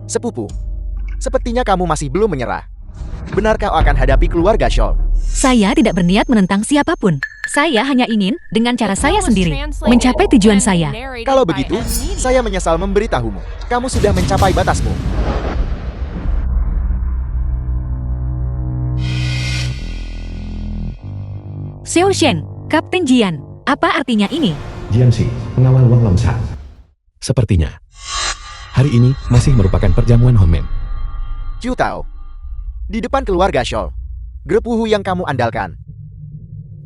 Sepupu, sepertinya kamu masih belum menyerah. Benar kau akan hadapi keluarga Scholl? Saya tidak berniat menentang siapapun. Saya hanya ingin, dengan cara The saya film was sendiri, translated mencapai tujuan and saya. narrated Kalau by begitu, M. Media. saya menyesal memberitahumu. Kamu sudah mencapai batasmu. Xiao Shen, Kapten Jian, apa artinya ini? Jianxi, pengawal Wang Longshan. Sepertinya, hari ini masih merupakan perjamuan Honmen. Ju Tao. Di depan keluarga Scholl, grup Wuhu yang kamu andalkan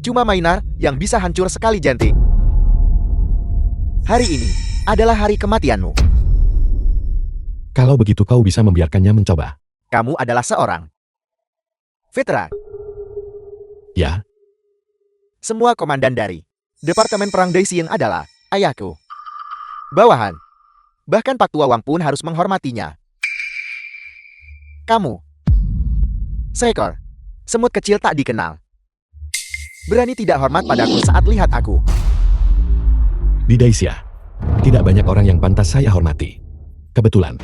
cuma mainan yang bisa hancur sekali jentik. Hari ini adalah hari kematianmu. Kalau begitu kau bisa membiarkannya mencoba. Kamu adalah seorang veteran. Ya, Semua komandan dari Departemen Perang Daisyin adalah ayahku. Bawahan. Bahkan Pak Tua Wang pun harus menghormatinya. Kamu. Seekor semut kecil tak dikenal. Berani tidak hormat padaku saat lihat aku. di Daisya, tidak banyak orang yang pantas saya hormati. Kebetulan,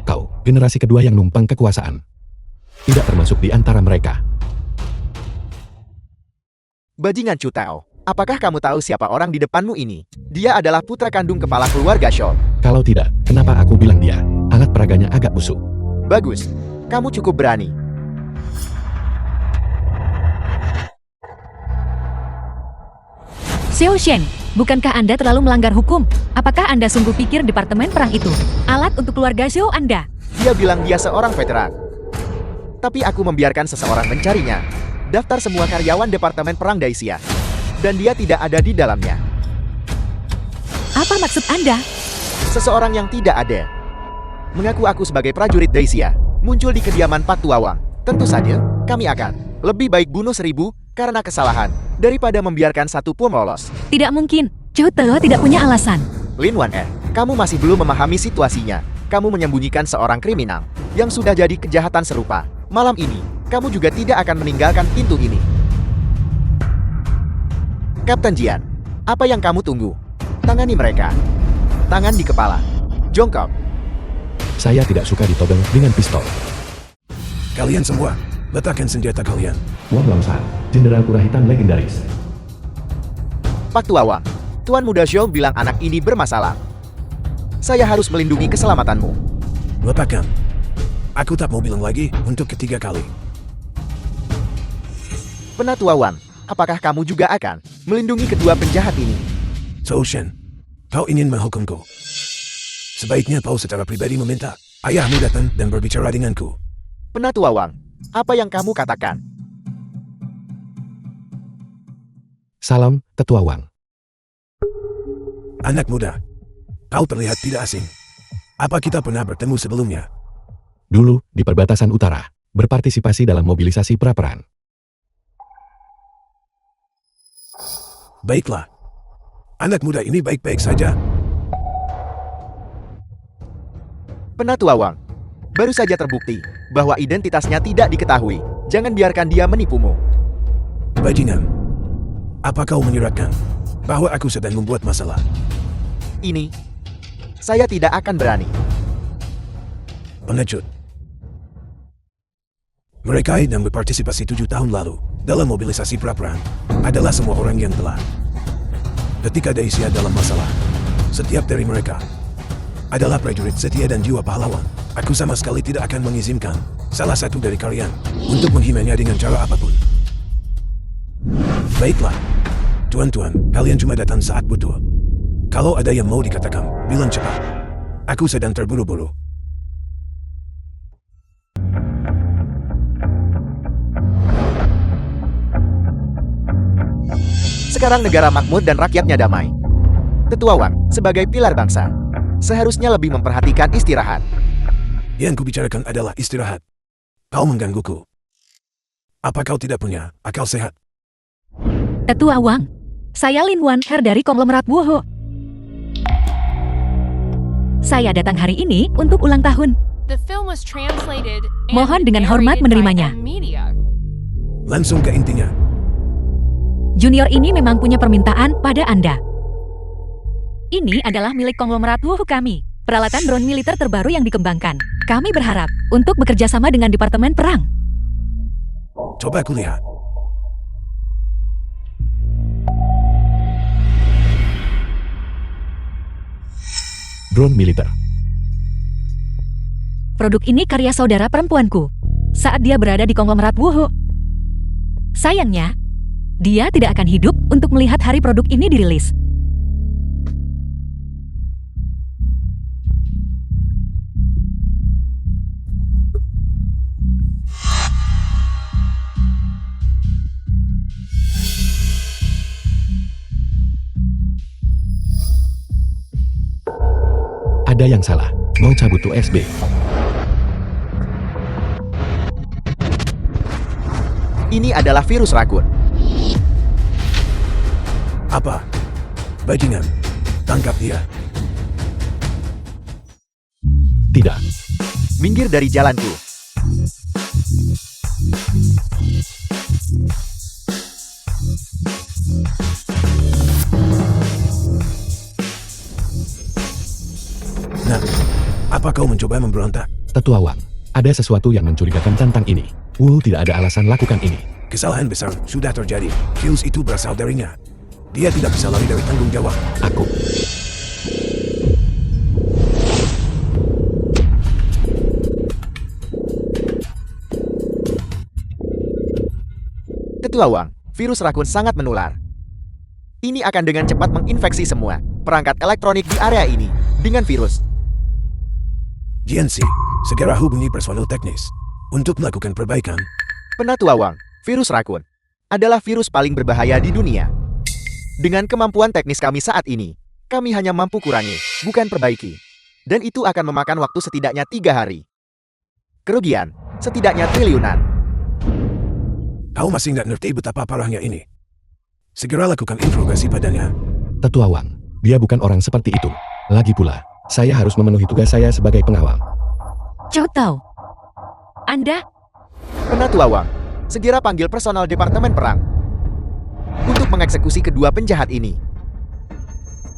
kau generasi kedua yang numpang kekuasaan. Tidak termasuk di antara mereka. Bajingan Chu Tao, apakah kamu tahu siapa orang di depanmu ini? Dia adalah putra kandung kepala keluarga Scholl. Kalau tidak, kenapa aku bilang dia? Alat peraganya agak busuk. Bagus, kamu cukup berani. Xiao Shen, bukankah Anda terlalu melanggar hukum? Apakah Anda sungguh pikir Departemen Perang itu alat untuk keluarga Xiao Anda? Dia bilang dia seorang veteran. Tapi aku membiarkan seseorang mencarinya. Daftar semua karyawan Departemen Perang Daisya. Dan dia tidak ada di dalamnya. Apa maksud Anda? Seseorang yang tidak ada. Mengaku aku sebagai prajurit Daisya. Muncul di kediaman Pak Tua Wang. Tentu saja, kami akan lebih baik bunuh 1000 karena kesalahan daripada membiarkan satu pun lolos. Tidak mungkin. Chu Tao tidak punya alasan. Lin Wan kamu masih belum memahami situasinya. Kamu menyembunyikan seorang kriminal yang sudah jadi kejahatan serupa. Malam ini, kamu juga tidak akan meninggalkan pintu ini. Kapten Jian, apa yang kamu tunggu? Tangani mereka. Tangan di kepala. Jongkok. Saya tidak suka ditodong dengan pistol. Kalian semua, letakkan senjata kalian. Wang Longshan, jenderal kura hitam legendaris. Pak Tua Wang, Tuan Muda Xiao bilang anak ini bermasalah. Saya harus melindungi keselamatanmu. Letakkan. Aku tak mau bilang lagi untuk ketiga kali. Penatua Wang, apakah kamu juga akan melindungi kedua penjahat ini? Xiao Shen, kau ingin menghukumku. Sebaiknya kau secara pribadi meminta ayahmu datang dan berbicara denganku. Penatua Wang, apa yang kamu katakan? Salam, Tetua Wang. Anak muda, kau terlihat tidak asing. Apa kita pernah bertemu sebelumnya? Dulu, di perbatasan utara, berpartisipasi dalam mobilisasi pra-perang. Baiklah. Anak muda ini baik-baik saja. Penatua Wang, baru saja terbukti bahwa identitasnya tidak diketahui. Jangan biarkan dia menipumu. Bajingan, apa kau menyiratkan bahwa aku sedang membuat masalah? Ini, saya tidak akan berani. Pengecut. Mereka yang berpartisipasi 7 tahun lalu dalam mobilisasi pra-perang adalah semua orang yang telah. Ketika Daisya dalam masalah, setiap dari mereka adalah prajurit setia dan jiwa pahlawan. Aku sama sekali tidak akan mengizinkan salah satu dari kalian untuk menghinanya dengan cara apapun. Baiklah, tuan-tuan, kalian cuma datang saat butuh. Kalau ada yang mau dikatakan, bilang cepat. Aku sedang terburu-buru. Sekarang negara makmur dan rakyatnya damai. Tetua Wang, sebagai pilar bangsa, seharusnya lebih memperhatikan istirahat. Yang kubicarakan adalah istirahat. Kau menggangguku. Apa kau tidak punya akal sehat? Tetua Wang, saya Lin Wan Her dari konglomerat Wuhu. Saya datang hari ini untuk ulang tahun. The film was translated and Mohon dengan hormat narrated by menerimanya. M-Media. Langsung ke intinya. Junior ini memang punya permintaan pada Anda. Ini adalah milik konglomerat Wuhu kami. Peralatan drone militer terbaru yang dikembangkan. Kami berharap untuk bekerja sama dengan Departemen Perang. Coba aku lihat. Drone militer. Produk ini karya saudara perempuanku saat dia berada di konglomerat Wuhu. Sayangnya, dia tidak akan hidup untuk melihat hari produk ini dirilis. Ada yang salah. Mau cabut USB. Ini adalah virus rakun. Apa? Bajingan. Tangkap dia. Tidak. Minggir dari jalanku. Nah, apa kau mencoba memberontak? Tetua Wang, ada sesuatu yang mencurigakan tentang ini. Wu tidak ada alasan lakukan ini. Kesalahan besar sudah terjadi. Fuse itu berasal darinya. Dia tidak bisa lari dari tanggung jawab. Aku. Tetua Wang, virus rakun sangat menular. Ini akan dengan cepat menginfeksi semua perangkat elektronik di area ini dengan virus. GNC, segera hubungi personel teknis untuk melakukan perbaikan. Penatua Wang, virus rakun adalah virus paling berbahaya di dunia. Dengan kemampuan teknis kami saat ini, kami hanya mampu kurangi, bukan perbaiki. Dan itu akan memakan waktu setidaknya 3 hari. Kerugian, setidaknya triliunan. Kau masih nggak ngerti betapa parahnya ini. Segera lakukan interogasi padanya. Tetua Wang, dia bukan orang seperti itu. Lagi pula, saya harus memenuhi tugas saya sebagai pengawal. Chow Tao, Anda Penatua Wang, segera panggil personal Departemen Perang untuk mengeksekusi kedua penjahat ini.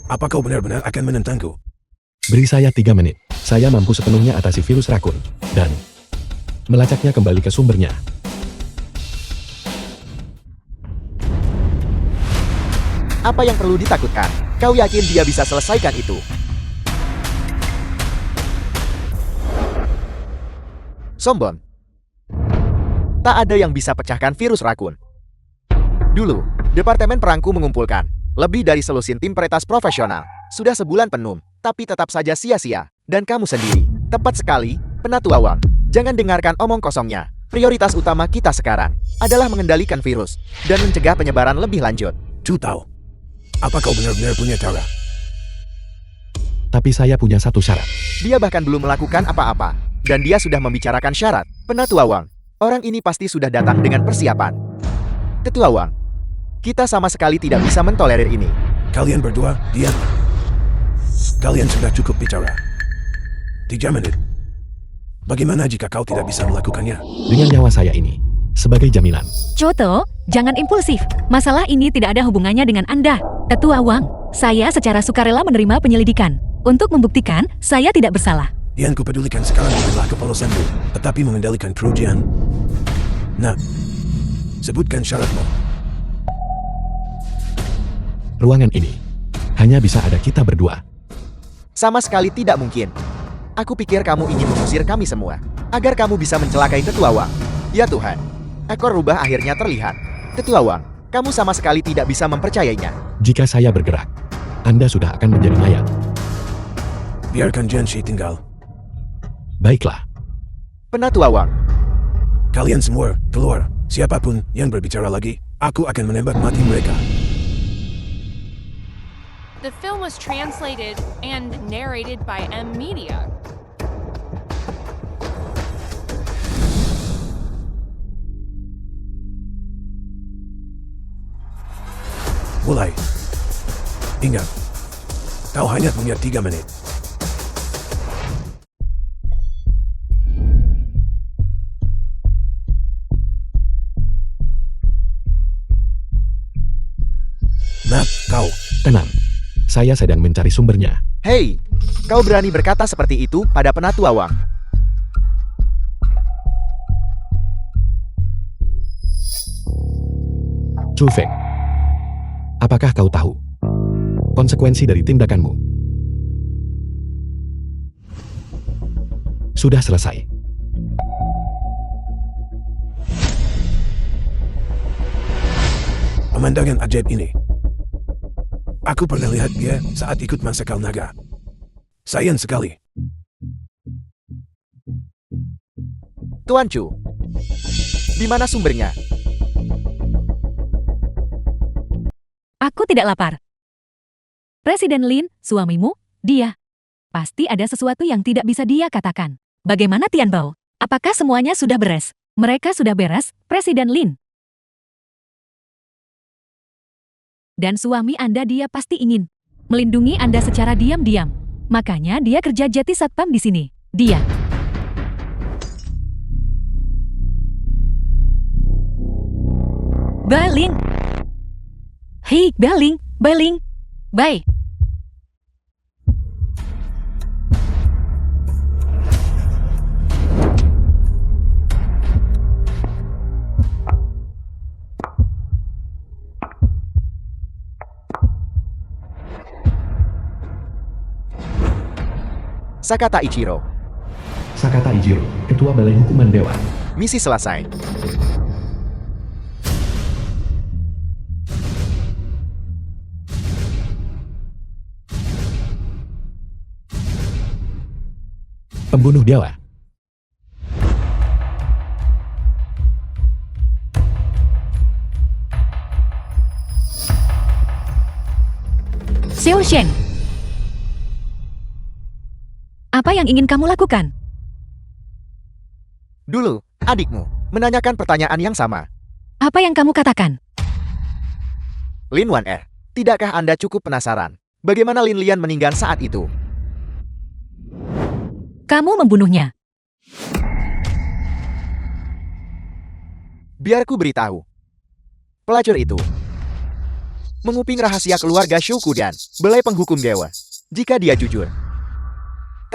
Apa kau benar-benar akan menentangku? Beri saya 3 menit. Saya mampu sepenuhnya atasi virus rakun. Dan melacaknya kembali ke sumbernya. Apa yang perlu ditakutkan? Kau yakin dia bisa selesaikan itu? Sombong. Tak ada yang bisa pecahkan virus rakun. Dulu, Departemen Perangku mengumpulkan lebih dari selusin tim peretas profesional. Sudah sebulan penuh, tapi tetap saja sia-sia. Dan kamu sendiri, tepat sekali, Penatua Wang. Jangan dengarkan omong kosongnya. Prioritas utama kita sekarang adalah mengendalikan virus dan mencegah penyebaran lebih lanjut. Cu tahu. Apa kau benar-benar punya cara? Tapi saya punya satu syarat. Dia bahkan belum melakukan apa-apa, dan dia sudah membicarakan syarat. Penatua Wang, orang ini pasti sudah datang dengan persiapan. Tetua Wang, kita sama sekali tidak bisa mentolerir ini. Kalian berdua, diam. Kalian sudah cukup bicara. 3 menit. Bagaimana jika kau tidak bisa melakukannya? Dengan nyawa saya ini, sebagai jaminan. Choto, jangan impulsif. Masalah ini tidak ada hubungannya dengan Anda. Tetua Wang, saya secara sukarela menerima penyelidikan. Untuk membuktikan, saya tidak bersalah. Yang kupedulikan sekarang adalah kepolosanmu, tetapi mengendalikan perujian. Nah, sebutkan syaratmu. Ruangan ini hanya bisa ada kita berdua. Sama sekali tidak mungkin. Aku pikir kamu ingin mengusir kami semua, agar kamu bisa mencelakai Tetua Wang. Ya Tuhan, ekor rubah akhirnya terlihat. Tetua Wang, kamu sama sekali tidak bisa mempercayainya. Jika saya bergerak, Anda sudah akan menjadi mayat. Biarkan Jianxi tinggal. Baiklah. Penatua Wang, Kalian semua, keluar. Siapapun yang berbicara lagi, aku akan menembak mati mereka. The film was translated and narrated by M-Media. Mulai. Ingat, kau hanya punya 3 menit. Tenang. Saya sedang mencari sumbernya. Hei, kau berani berkata seperti itu pada penatua Wang. Chu Feng. Apakah kau tahu konsekuensi dari tindakanmu? Sudah selesai. Pemandangan ajaib ini. Aku pernah lihat dia saat ikut Masakal Naga. Sayang sekali. Tuan Chu, di mana sumbernya? Aku tidak lapar. Presiden Lin, suamimu, dia. Pasti ada sesuatu yang tidak bisa dia katakan. Bagaimana Tian Bao? Apakah semuanya sudah beres? Mereka sudah beres, Presiden Lin. Dan suami Anda dia pasti ingin melindungi Anda secara diam-diam. Makanya dia kerja jadi satpam di sini. Dia. Baling. Hei, Baling, Baling. Bye. Sakata Ichiro. Sakata Ijiro, Ketua Balai Hukuman Dewa. Misi selesai. Pembunuh dewa. Xiao Shen. Apa yang ingin kamu lakukan? Dulu, adikmu menanyakan pertanyaan yang sama. Apa yang kamu katakan? Lin Wan Er, tidakkah Anda cukup penasaran? Bagaimana Lin Lian meninggal saat itu? Kamu membunuhnya. Biar ku beritahu. Pelacur itu menguping rahasia keluarga Shouku dan Balai Penghukum Dewa. Jika dia jujur,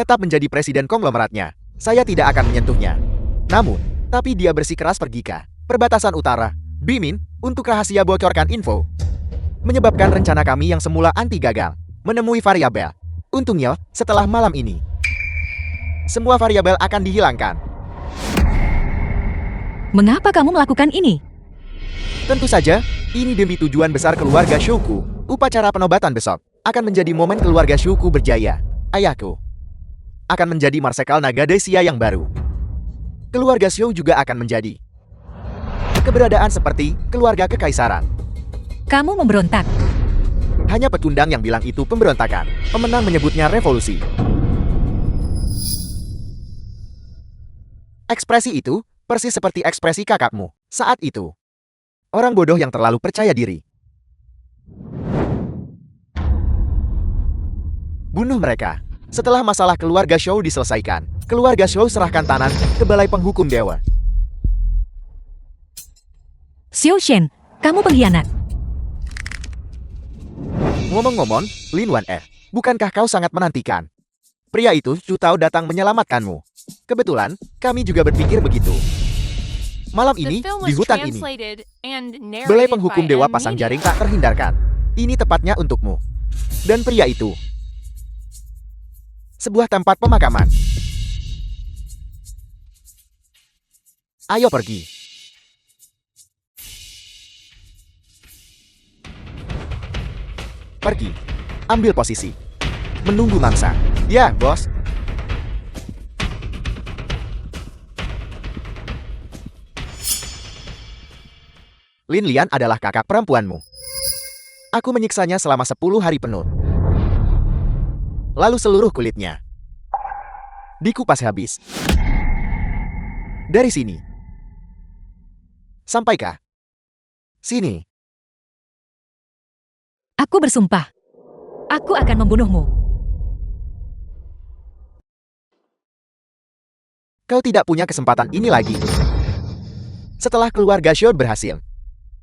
tetap menjadi presiden konglomeratnya, saya tidak akan menyentuhnya. Namun, tapi dia bersikeras pergi ke perbatasan utara, Bimin, untuk rahasia bocorkan info. Menyebabkan rencana kami yang semula anti gagal, menemui variabel. Untungnya, setelah malam ini, semua variabel akan dihilangkan. Mengapa kamu melakukan ini? Tentu saja, ini demi tujuan besar keluarga Shouku. Upacara penobatan besok akan menjadi momen keluarga Shouku berjaya. Ayahku akan menjadi Marsekal Naga Desia yang baru. Keluarga Xiao juga akan menjadi keberadaan seperti keluarga kekaisaran. Kamu memberontak. Hanya pecundang yang bilang itu pemberontakan. Pemenang menyebutnya revolusi. Ekspresi itu persis seperti ekspresi kakakmu saat itu. Orang bodoh yang terlalu percaya diri. Bunuh mereka. Setelah masalah keluarga Xiao diselesaikan, keluarga Xiao serahkan tanah ke Balai Penghukum Dewa. Xiao Shen, kamu pengkhianat. Ngomong-ngomong, Lin Wan Er, bukankah kau sangat menantikan pria itu Chu Tao datang menyelamatkanmu? Kebetulan, kami juga berpikir begitu. Malam The ini, film di was hutan ini, translated and Balai narrated Penghukum by Dewa M. pasang Media. jaring tak terhindarkan. Ini tepatnya untukmu. Dan pria itu. Sebuah tempat pemakaman. Ayo pergi. Pergi. Ambil posisi. Menunggu mangsa. Ya, bos. Lin Lian adalah kakak perempuanmu. Aku menyiksanya selama 10 hari penuh. Lalu seluruh kulitnya dikupas habis. Dari sini. Sampai kah? Sini. Aku bersumpah. Aku akan membunuhmu. Kau tidak punya kesempatan ini lagi. Setelah keluarga Xiao berhasil,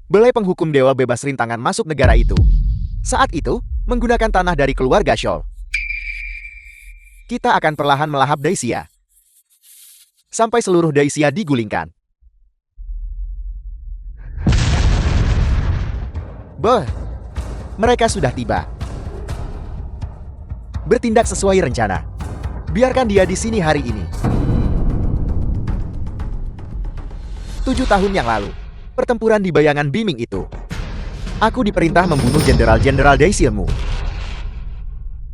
Balai Penghukum Dewa bebas rintangan masuk negara itu. Saat itu, menggunakan tanah dari keluarga Scholl. Kita akan perlahan melahap Dacia. Sampai seluruh Dacia digulingkan. Mereka sudah tiba. Bertindak sesuai rencana. Biarkan dia di sini hari ini. 7 tahun yang lalu, pertempuran di bayangan Beaming itu. Aku diperintah membunuh jenderal-jenderal Daciamu.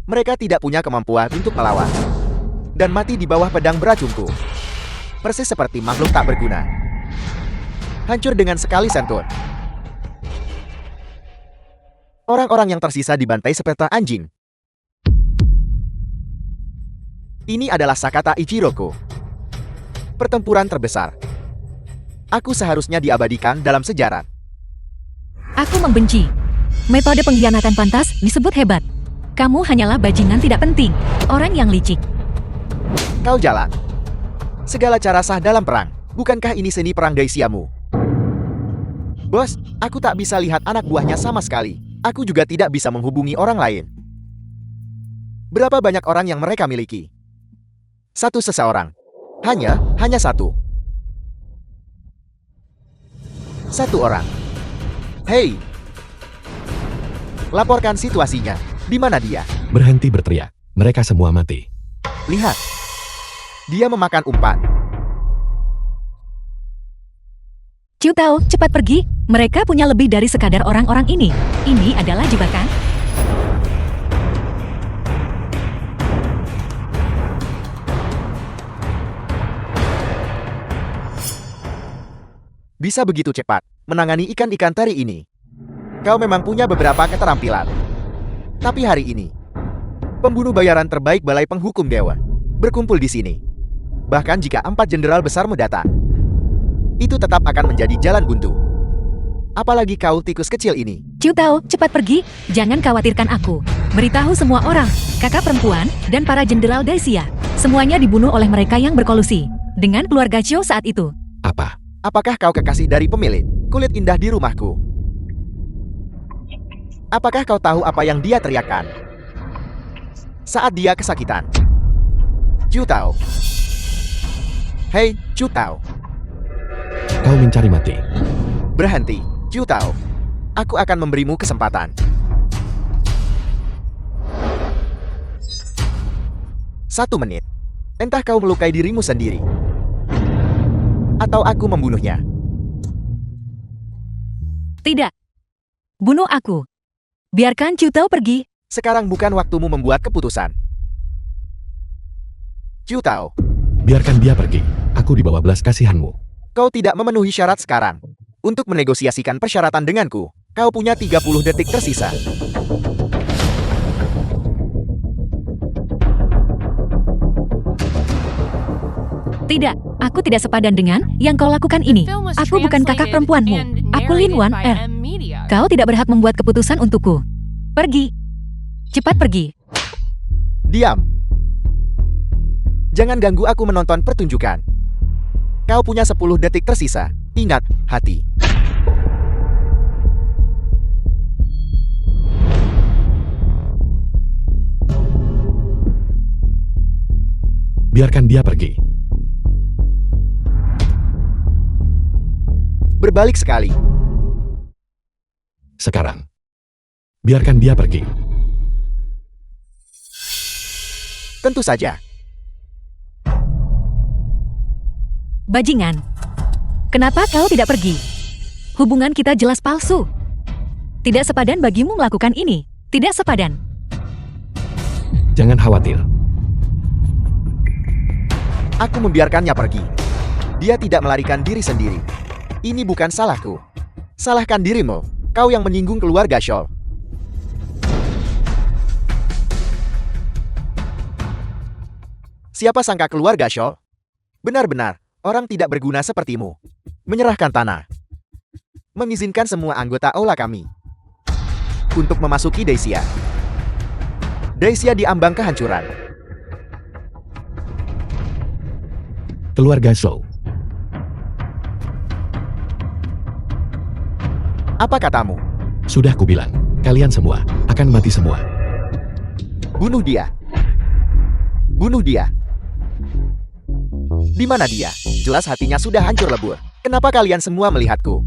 Mereka tidak punya kemampuan untuk melawan. Dan mati di bawah pedang beracunku. Persis seperti makhluk tak berguna. Hancur dengan sekali sentuh. Orang-orang yang tersisa dibantai seperti anjing. Ini adalah Sakata Ichiroko. Pertempuran terbesar. Aku seharusnya diabadikan dalam sejarah. Aku membenci. Metode pengkhianatan pantas disebut hebat. Kamu hanyalah bajingan tidak penting. Orang yang licik. Kau jalan. Segala cara sah dalam perang. Bukankah ini seni perang Daciamu? Bos, aku tak bisa lihat anak buahnya sama sekali. Aku juga tidak bisa menghubungi orang lain. Berapa banyak orang yang mereka miliki? Satu seseorang. Hanya satu. Satu orang. Hei! Laporkan situasinya. Di mana dia? Berhenti berteriak. Mereka semua mati. Lihat. Dia memakan umpan. Ciu Tao, cepat pergi. Mereka punya lebih dari sekadar orang-orang ini. Ini adalah jebakan. Bisa begitu cepat menangani ikan-ikan teri ini. Kau memang punya beberapa keterampilan. Tapi hari ini, pembunuh bayaran terbaik Balai Penghukum Dewa berkumpul di sini. Bahkan jika 4 jenderal besarmu datang, itu tetap akan menjadi jalan buntu. Apalagi kau tikus kecil ini. Ciu Tao, cepat pergi. Jangan khawatirkan aku. Beritahu semua orang, kakak perempuan, dan para jenderal Dacia. Semuanya dibunuh oleh mereka yang berkolusi dengan keluarga Chiu saat itu. Apa? Apakah kau kekasih dari pemilik kulit indah di rumahku? Apakah kau tahu apa yang dia teriakkan saat dia kesakitan? Ciu Tao. Hei, Ciu Tao. Kau mencari mati. Berhenti, Ciu Tao. Aku akan memberimu kesempatan. 1 menit. Entah kau melukai dirimu sendiri, atau aku membunuhnya. Tidak. Bunuh aku. Biarkan Ciu Tao pergi. Sekarang bukan waktumu membuat keputusan. Ciu Tao, Biarkan dia pergi. Aku di bawah belas kasihanmu. kau tidak memenuhi syarat sekarang. Untuk menegosiasikan persyaratan denganku, kau punya 30 detik tersisa. Tidak, aku tidak sepadan dengan yang kau lakukan ini. Film was Aku bukan kakak translated perempuanmu. and Aku Lin narrated Wan by Er. M-Media. Kau tidak berhak membuat keputusan untukku. Pergi. Cepat pergi. Diam. Jangan ganggu aku menonton pertunjukan. Kau punya 10 detik tersisa. Ingat, hati. Biarkan dia pergi. Berbalik sekali. Sekarang. Biarkan dia pergi. Tentu saja. Bajingan. Kenapa kau tidak pergi? Hubungan kita jelas palsu. Tidak sepadan bagimu melakukan ini. Tidak sepadan. Jangan khawatir. Aku membiarkannya pergi. Dia tidak melarikan diri sendiri. Ini bukan salahku. Salahkan dirimu. Kau yang menyinggung keluarga Scholl. Siapa sangka keluarga Scholl? Benar-benar, orang tidak berguna sepertimu. Menyerahkan tanah. Mengizinkan semua anggota aula kami untuk memasuki Dacia. Dacia diambang kehancuran. Keluarga Scholl. Apa katamu? Sudah kubilang. Kalian semua akan mati semua. Bunuh dia. Bunuh dia. Di mana dia? Jelas hatinya sudah hancur lebur. Kenapa kalian semua melihatku?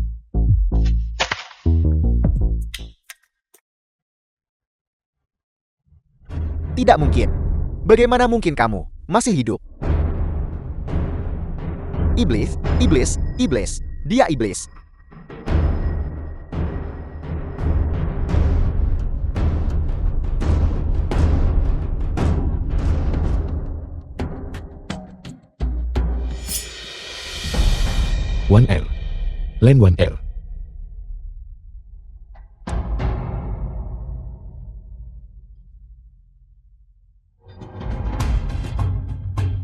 Tidak mungkin. Bagaimana mungkin kamu masih hidup? Iblis, iblis, iblis. Dia iblis. One L. Land 1L.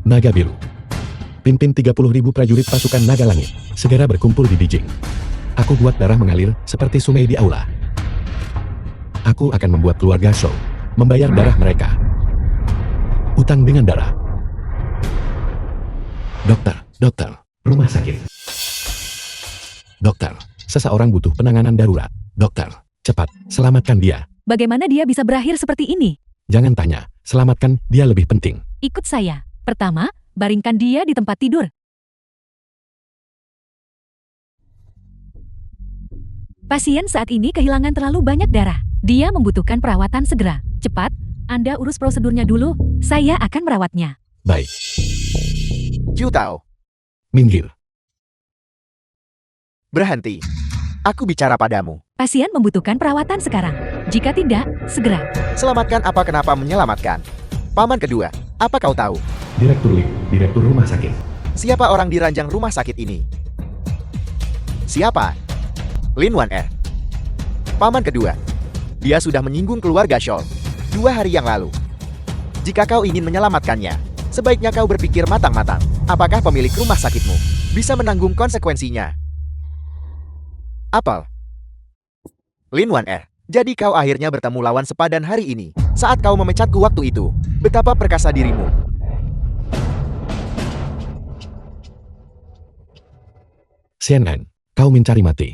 Naga Biru. Pimpin 30.000 prajurit pasukan naga langit, segera berkumpul di Dijing. Aku buat darah mengalir seperti sungai di aula. Aku akan membuat keluarga Shaw membayar darah mereka. Utang dengan darah. Dokter, rumah sakit. Dokter, seseorang butuh penanganan darurat. Dokter, cepat, selamatkan dia. Bagaimana dia bisa berakhir seperti ini? Jangan tanya, selamatkan dia lebih penting. Ikut saya. Pertama, baringkan dia di tempat tidur. Pasien saat ini kehilangan terlalu banyak darah. Dia membutuhkan perawatan segera. Cepat, Anda urus prosedurnya dulu. Saya akan merawatnya. Baik, Ju Tao, minggir. berhenti. Aku bicara padamu. Pasien membutuhkan perawatan sekarang. Jika tidak, segera. Selamatkan apa kenapa menyelamatkan? Paman kedua, apa kau tahu? Direktur Lee, direktur rumah sakit. Siapa orang di ranjang rumah sakit ini? Siapa? Lin Wan Er. Paman kedua. Dia sudah menyinggung keluarga Shaw 2 hari yang lalu. Jika kau ingin menyelamatkannya, sebaiknya kau berpikir matang-matang. Apakah pemilik rumah sakitmu bisa menanggung konsekuensinya? Apel. Lin Wan Er. Jadi kau akhirnya bertemu lawan sepadan hari ini. Saat kau memecatku waktu itu, betapa perkasa dirimu. CNN, kau mencari mati.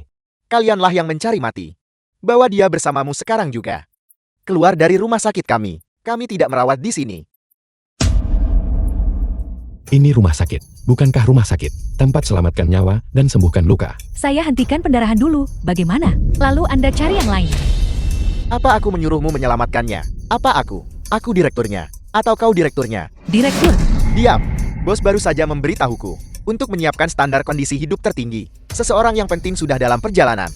Kalianlah yang mencari mati. Bawa dia bersamamu sekarang juga. Keluar dari rumah sakit kami. Kami tidak merawat di sini. Ini rumah sakit, bukankah rumah sakit? Tempat selamatkan nyawa dan sembuhkan luka. Saya hentikan pendarahan dulu. Bagaimana? Lalu Anda cari yang lain. Apa aku menyuruhmu menyelamatkannya? Apa aku? Aku direkturnya. Atau kau direkturnya? Direktur, Diam. Bos baru saja memberitahuku untuk menyiapkan standar kondisi hidup tertinggi. Seseorang yang penting sudah dalam perjalanan.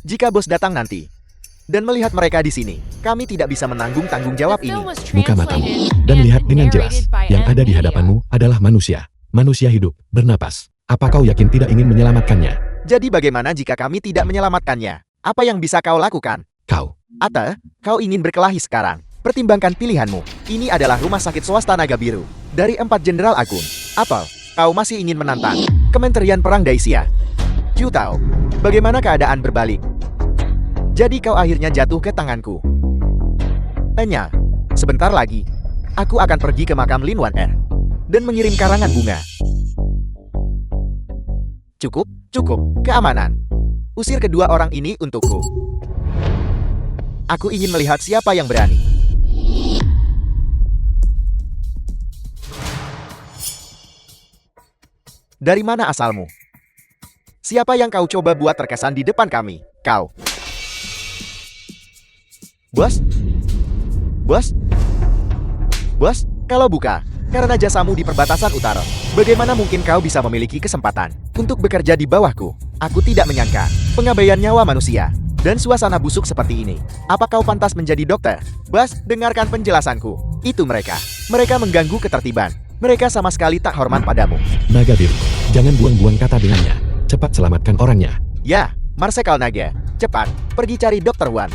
Jika bos datang nanti dan melihat mereka di sini, kami tidak bisa menanggung tanggung jawab The ini. film was Buka matamu translated dan and lihat dengan jelas. narrated by Yang M. ada di Media. hadapanmu adalah manusia. Manusia hidup, bernapas. Apa kau yakin tidak ingin menyelamatkannya? Jadi bagaimana jika kami tidak menyelamatkannya? Apa yang bisa kau lakukan? Kau, Atau, kau ingin berkelahi sekarang? Pertimbangkan pilihanmu. Ini adalah rumah sakit swasta Naga Biru. Dari 4 Jenderal Agung. Apel, kau masih ingin menantang Kementerian Perang Daisya? Ju Tao, bagaimana keadaan berbalik? Jadi kau akhirnya jatuh ke tanganku. Enya, sebentar lagi, aku akan pergi ke makam Lin Wan Er dan mengirim karangan bunga. Cukup, keamanan. Usir kedua orang ini untukku. Aku ingin melihat siapa yang berani. Dari mana asalmu? Siapa yang kau coba buat terkesan di depan kami? Kau. Bos? Bos? Bos, kalau buka, karena jasamu di perbatasan utara, bagaimana mungkin kau bisa memiliki kesempatan untuk bekerja di bawahku? Aku tidak menyangka pengabaian nyawa manusia dan suasana busuk seperti ini. Apa kau pantas menjadi dokter? Bos, dengarkan penjelasanku. Itu mereka. Mereka mengganggu ketertiban. Mereka sama sekali tak hormat padamu. Naga Biru, jangan buang-buang kata dengannya. Cepat selamatkan orangnya. Ya, Marsekal Naga. Cepat, pergi cari Dr. Wan.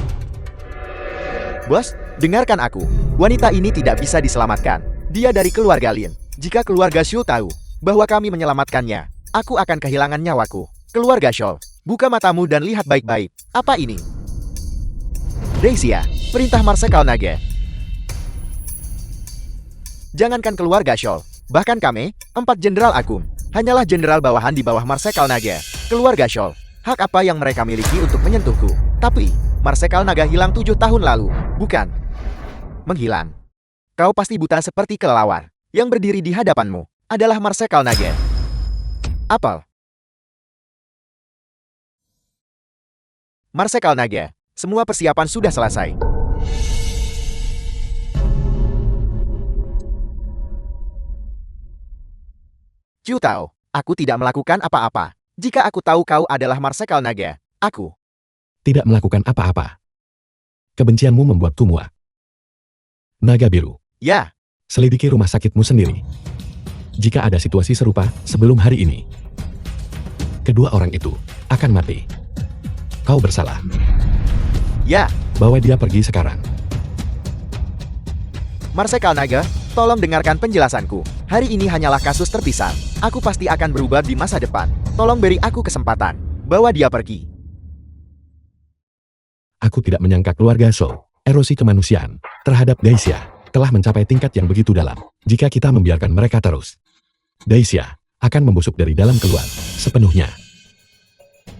Bos, dengarkan aku. Wanita ini tidak bisa diselamatkan. Dia dari keluarga Lin. Jika keluarga Shaw tahu bahwa kami menyelamatkannya, aku akan kehilangan nyawaku. Keluarga Shaw, buka matamu dan lihat baik-baik. Apa ini? Daisya, perintah Marsekal Naga. Jangankan keluarga Shaw, bahkan kami, 4 Jenderal Agung, hanyalah jenderal bawahan di bawah Marsekal Naga. Keluarga Shaw, hak apa yang mereka miliki untuk menyentuhku? Tapi, Marsekal Naga hilang 7 tahun lalu, bukan? Menghilang. Kau pasti buta seperti kelelawar. Yang berdiri di hadapanmu adalah Marsekal Naga. Apel. Marsekal Naga, semua persiapan sudah selesai. Chu Tao, aku tidak melakukan apa-apa. Jika aku tahu kau adalah Marsekal Naga, aku Tidak melakukan apa-apa. Kebencianmu membuatku muak. Naga Biru, ya, selidiki rumah sakitmu sendiri. Jika ada situasi serupa sebelum hari ini, kedua orang itu akan mati. Kau bersalah. ya. Bawa dia pergi sekarang. Marsekal Naga, tolong dengarkan penjelasanku. Hari ini hanyalah kasus terpisah. Aku pasti akan berubah di masa depan. Tolong beri aku kesempatan. Bawa dia pergi. Aku tidak menyangka keluarga Shou, erosi kemanusiaan terhadap Daisya telah mencapai tingkat yang begitu dalam. Jika kita membiarkan mereka terus, Daisya akan membusuk dari dalam keluar sepenuhnya.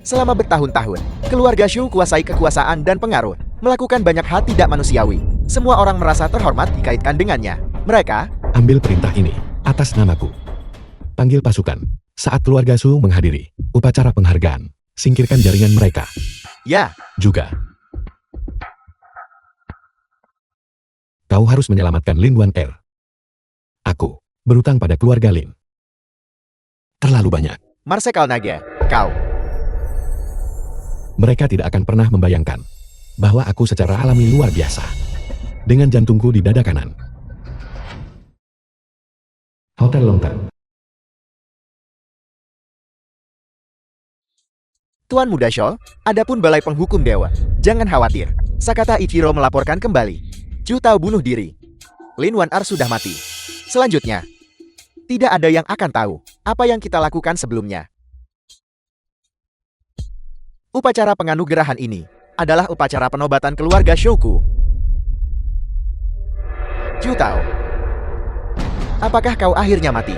Selama bertahun-tahun, keluarga Shu kuasai kekuasaan dan pengaruh, melakukan banyak hal tidak manusiawi. Semua orang merasa terhormat dikaitkan dengannya. Mereka Ambil perintah ini atas namaku. Panggil pasukan. Saat keluarga Shu menghadiri upacara penghargaan, singkirkan jaringan mereka. ya, Juga, kau harus menyelamatkan Lin Wan Er. Aku berutang pada keluarga Lin terlalu banyak. Marsekal Naga, kau. Mereka tidak akan pernah membayangkan bahwa aku secara alami luar biasa. Dengan jantungku di dada kanan. Hotel Longtan. Tuan Muda Shou, adapun balai penghukum dewa. Jangan khawatir. Sakata Ichiro melaporkan kembali. Chu Tao bunuh diri. Lin Wan Er sudah mati. Selanjutnya, tidak ada yang akan tahu apa yang kita lakukan sebelumnya. Upacara penganugerahan ini adalah upacara penobatan keluarga Shouku. Chu Tao, apakah kau akhirnya mati?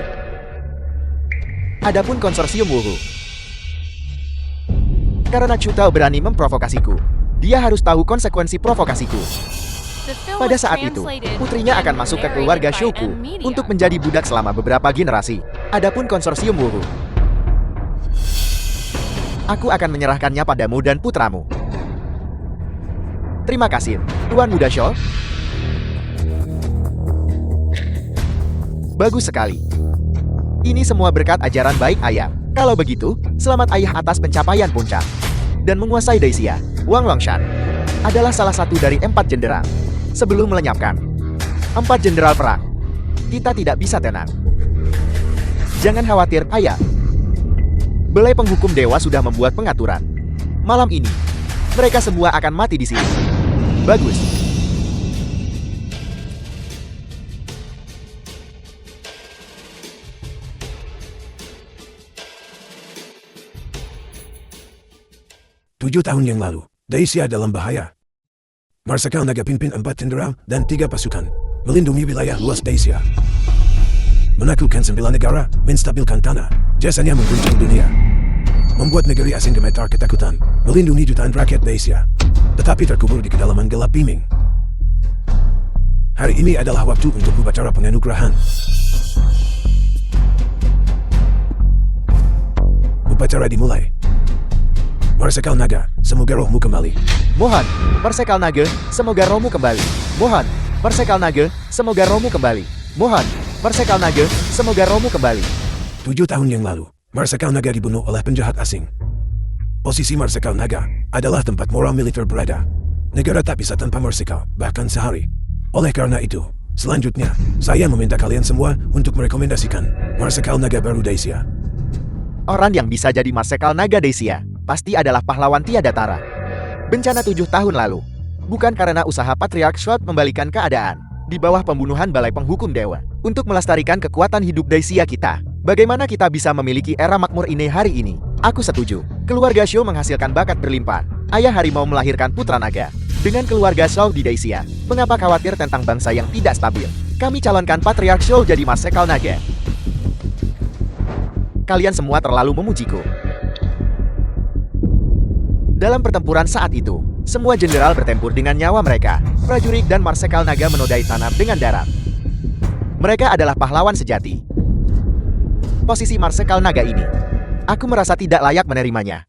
Adapun konsorsium Wuhu. Karena Chu Tao berani memprovokasiku, dia harus tahu konsekuensi provokasiku. The film Pada was saat itu, translated putrinya and akan masuk ke narrated keluarga by Shouku M Media. untuk menjadi budak selama beberapa generasi. Adapun konsorsium Wuhu, aku akan menyerahkannya padamu dan putramu. Terima kasih, Tuan Muda Shou. Bagus sekali. Ini semua berkat ajaran baik ayah. Kalau begitu, selamat ayah atas pencapaian puncak. Dan menguasai Daisya, Wang Longshan adalah salah satu dari 4 jenderal. Sebelum melenyapkan 4 jenderal perang, kita tidak bisa tenang. Jangan khawatir, ayah. Balai penghukum dewa sudah membuat pengaturan. Malam ini, mereka semua akan mati di sini. Bagus. Tujuh tahun yang lalu, Daisya dalam bahaya. Marsekal Naga pimpin 4 jenderal dan 3 pasukan, melindungi wilayah luas Daisya. Menaklukkan 9 negara, menstabilkan tanah, jasanya mengguncang dunia. Membuat negeri asing gemetar ketakutan, melindungi jutaan rakyat Daisya. Tetapi terkubur di kedalaman gelap Biming. Hari ini adalah waktu untuk upacara penganugerahan. Upacara dimulai. Marsekal Naga, semoga rohmu kembali. Mohon, Marsekal Naga, semoga rohmu kembali. Mohon, Marsekal Naga, semoga rohmu kembali. Mohon, Marsekal Naga, semoga rohmu kembali. 7 tahun yang lalu, Marsekal Naga dibunuh oleh penjahat asing. Posisi Marsekal Naga adalah tempat moral militer berada. Negara tak bisa tanpa Marsekal, bahkan sehari. Oleh karena itu, selanjutnya, saya meminta kalian semua untuk merekomendasikan Marsekal Naga baru Daisya. Orang yang bisa jadi Marsekal Naga Daisya pasti adalah pahlawan tiada tara. Bencana 7 tahun lalu, bukan karena usaha Patriark Shou membalikan keadaan di bawah pembunuhan Balai Penghukum Dewa untuk melestarikan kekuatan hidup Daisya kita. Bagaimana kita bisa memiliki era makmur ini hari ini? Aku setuju. Keluarga Shou menghasilkan bakat berlimpah. Ayah harimau melahirkan putra naga. Dengan keluarga Shou di Daisya, mengapa khawatir tentang bangsa yang tidak stabil? Kami calonkan Patriark Shou jadi Marsekal Naga. Kalian semua terlalu memujiku. Dalam pertempuran saat itu, Semua jenderal bertempur dengan nyawa mereka. Prajurit dan marsekal naga menodai tanah dengan darat. Mereka adalah pahlawan sejati. Posisi marsekal naga ini, aku merasa tidak layak menerimanya.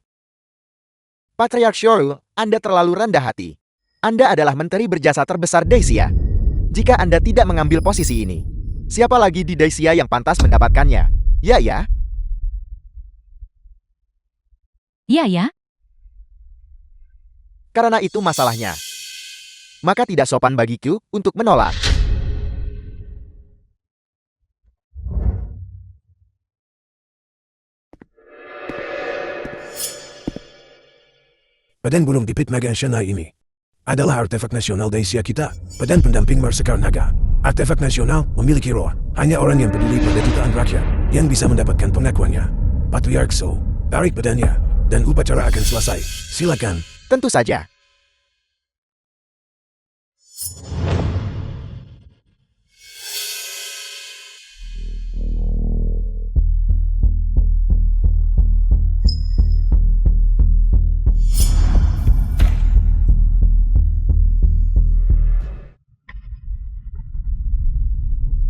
Patriarch Shorul, Anda terlalu rendah hati. Anda adalah menteri berjasa terbesar Dacia. Jika Anda tidak mengambil posisi ini, siapa lagi di Dacia yang pantas mendapatkannya? Ya. Ya. Karena itu masalahnya. Maka tidak sopan bagiku untuk menolak. Pedang burung pipit naga Shanghai ini adalah artefak nasional Dacia kita. Pedang pendamping marsekal naga. Artefak nasional memiliki roh. Hanya orang yang peduli pada jutaan rakyat yang bisa mendapatkan pengakuannya. Patriarch So, tarik pedangnya, dan upacara akan selesai. Silakan. Tentu saja.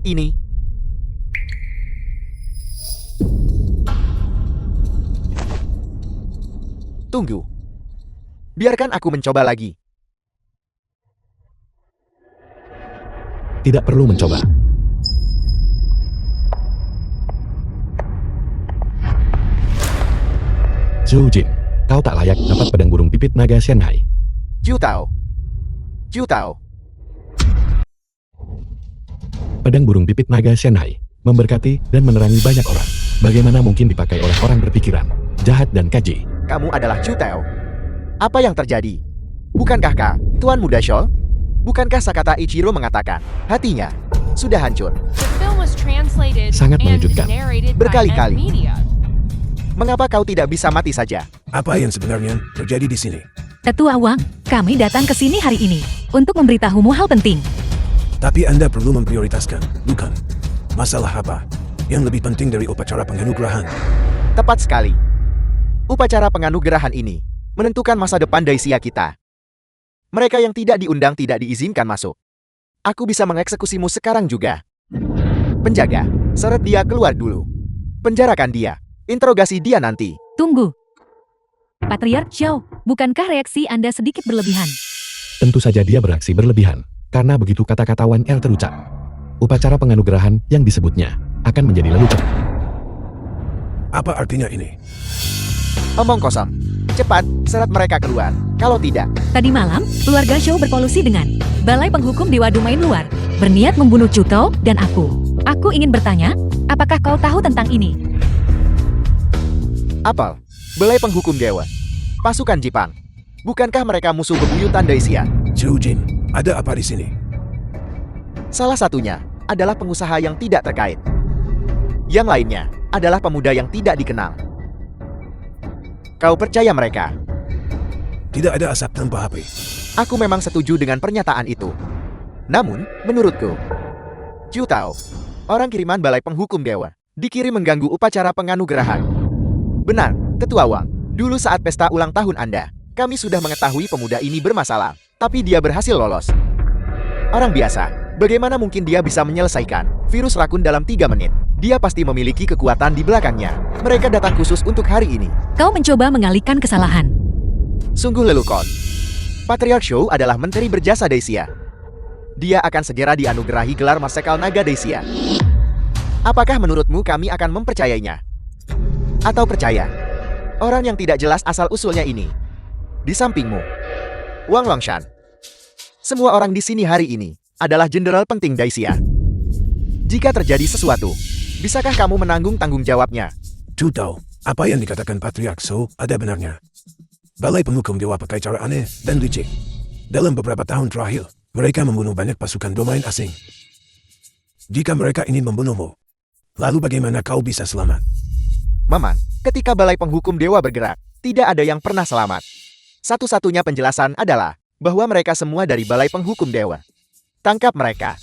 Ini. Tunggu. Biarkan aku mencoba lagi. Tidak perlu mencoba. Zhou Jin, kau tak layak dapat pedang burung pipit naga Shanghai. Ju Tao. Pedang burung pipit naga Shanghai memberkati dan menerangi banyak orang. Bagaimana mungkin dipakai oleh orang berpikiran jahat dan keji? Kamu adalah Ju Tao. Apa yang terjadi? Bukankah kau, Tuan Muda Shou? Bukankah Sakata Ichiro mengatakan, hatinya sudah hancur? The film was translated Sangat and mengejutkan. narrated Berkali-kali. by M-Media. Mengapa kau tidak bisa mati saja? Apa yang sebenarnya terjadi di sini? Tetua Wang, kami datang ke sini hari ini untuk memberitahumu hal penting. Tapi Anda perlu memprioritaskan, bukan? Masalah apa yang lebih penting dari upacara penganugerahan? Tepat sekali. Upacara penganugerahan ini menentukan masa depan Dacia kita. Mereka yang tidak diundang tidak diizinkan masuk. Aku bisa mengeksekusimu sekarang juga. Penjaga, seret dia keluar dulu. Penjarakan dia. Interogasi dia nanti. Tunggu. Patriarch Zhou, bukankah reaksi Anda sedikit berlebihan? Tentu saja dia beraksi berlebihan, karena begitu kata-kata Wan Er terucap, upacara penganugerahan yang disebutnya akan menjadi lelucon. Apa artinya ini? Omong kosong. Cepat, seret mereka keluar. Kalau tidak, Tadi malam, keluarga Zhou berkolusi dengan Balai Penghukum Dewa Domain Luar, berniat membunuh Chu Tao dan aku. Aku ingin bertanya, apakah kau tahu tentang ini? Apel, Balai Penghukum Dewa, pasukan Jepang. Bukankah mereka musuh bebuyutan Dacia? Zhou Jin, ada apa di sini? Salah satunya adalah pengusaha yang tidak terkait. Yang lainnya adalah pemuda yang tidak dikenal. Kau percaya mereka? Tidak ada asap tanpa api. Aku memang setuju dengan pernyataan itu. Namun, menurutku, Chu Tao, orang kiriman Balai Penghukum Dewa, dikirim mengganggu upacara penganugerahan. Benar, Tetua Wang. Dulu saat pesta ulang tahun Anda, kami sudah mengetahui pemuda ini bermasalah, tapi dia berhasil lolos. Orang biasa, bagaimana mungkin dia bisa menyelesaikan virus rakun dalam 3 menit? Dia pasti memiliki kekuatan di belakangnya. Mereka datang khusus untuk hari ini. Kau mencoba mengalihkan kesalahan. Sungguh lelucon. Patriarch Shou adalah menteri berjasa Dacia. Dia akan segera dianugerahi gelar Marsekal Naga Dacia. Apakah menurutmu kami akan mempercayainya? Atau percaya orang yang tidak jelas asal-usulnya ini? Di sampingmu, Wang Longshan. Semua orang di sini hari ini adalah jenderal penting Dacia. Jika terjadi sesuatu, bisakah kamu menanggung tanggung jawabnya? Chu Tao, apa yang dikatakan Patriarch So ada benarnya. Balai Penghukum Dewa pakai cara aneh dan licik. Dalam beberapa tahun terakhir, mereka membunuh banyak pasukan domain asing. Jika mereka ingin membunuhmu, lalu bagaimana kau bisa selamat? Memang, ketika Balai Penghukum Dewa bergerak, tidak ada yang pernah selamat. Satu-satunya penjelasan adalah bahwa mereka semua dari Balai Penghukum Dewa. Tangkap mereka.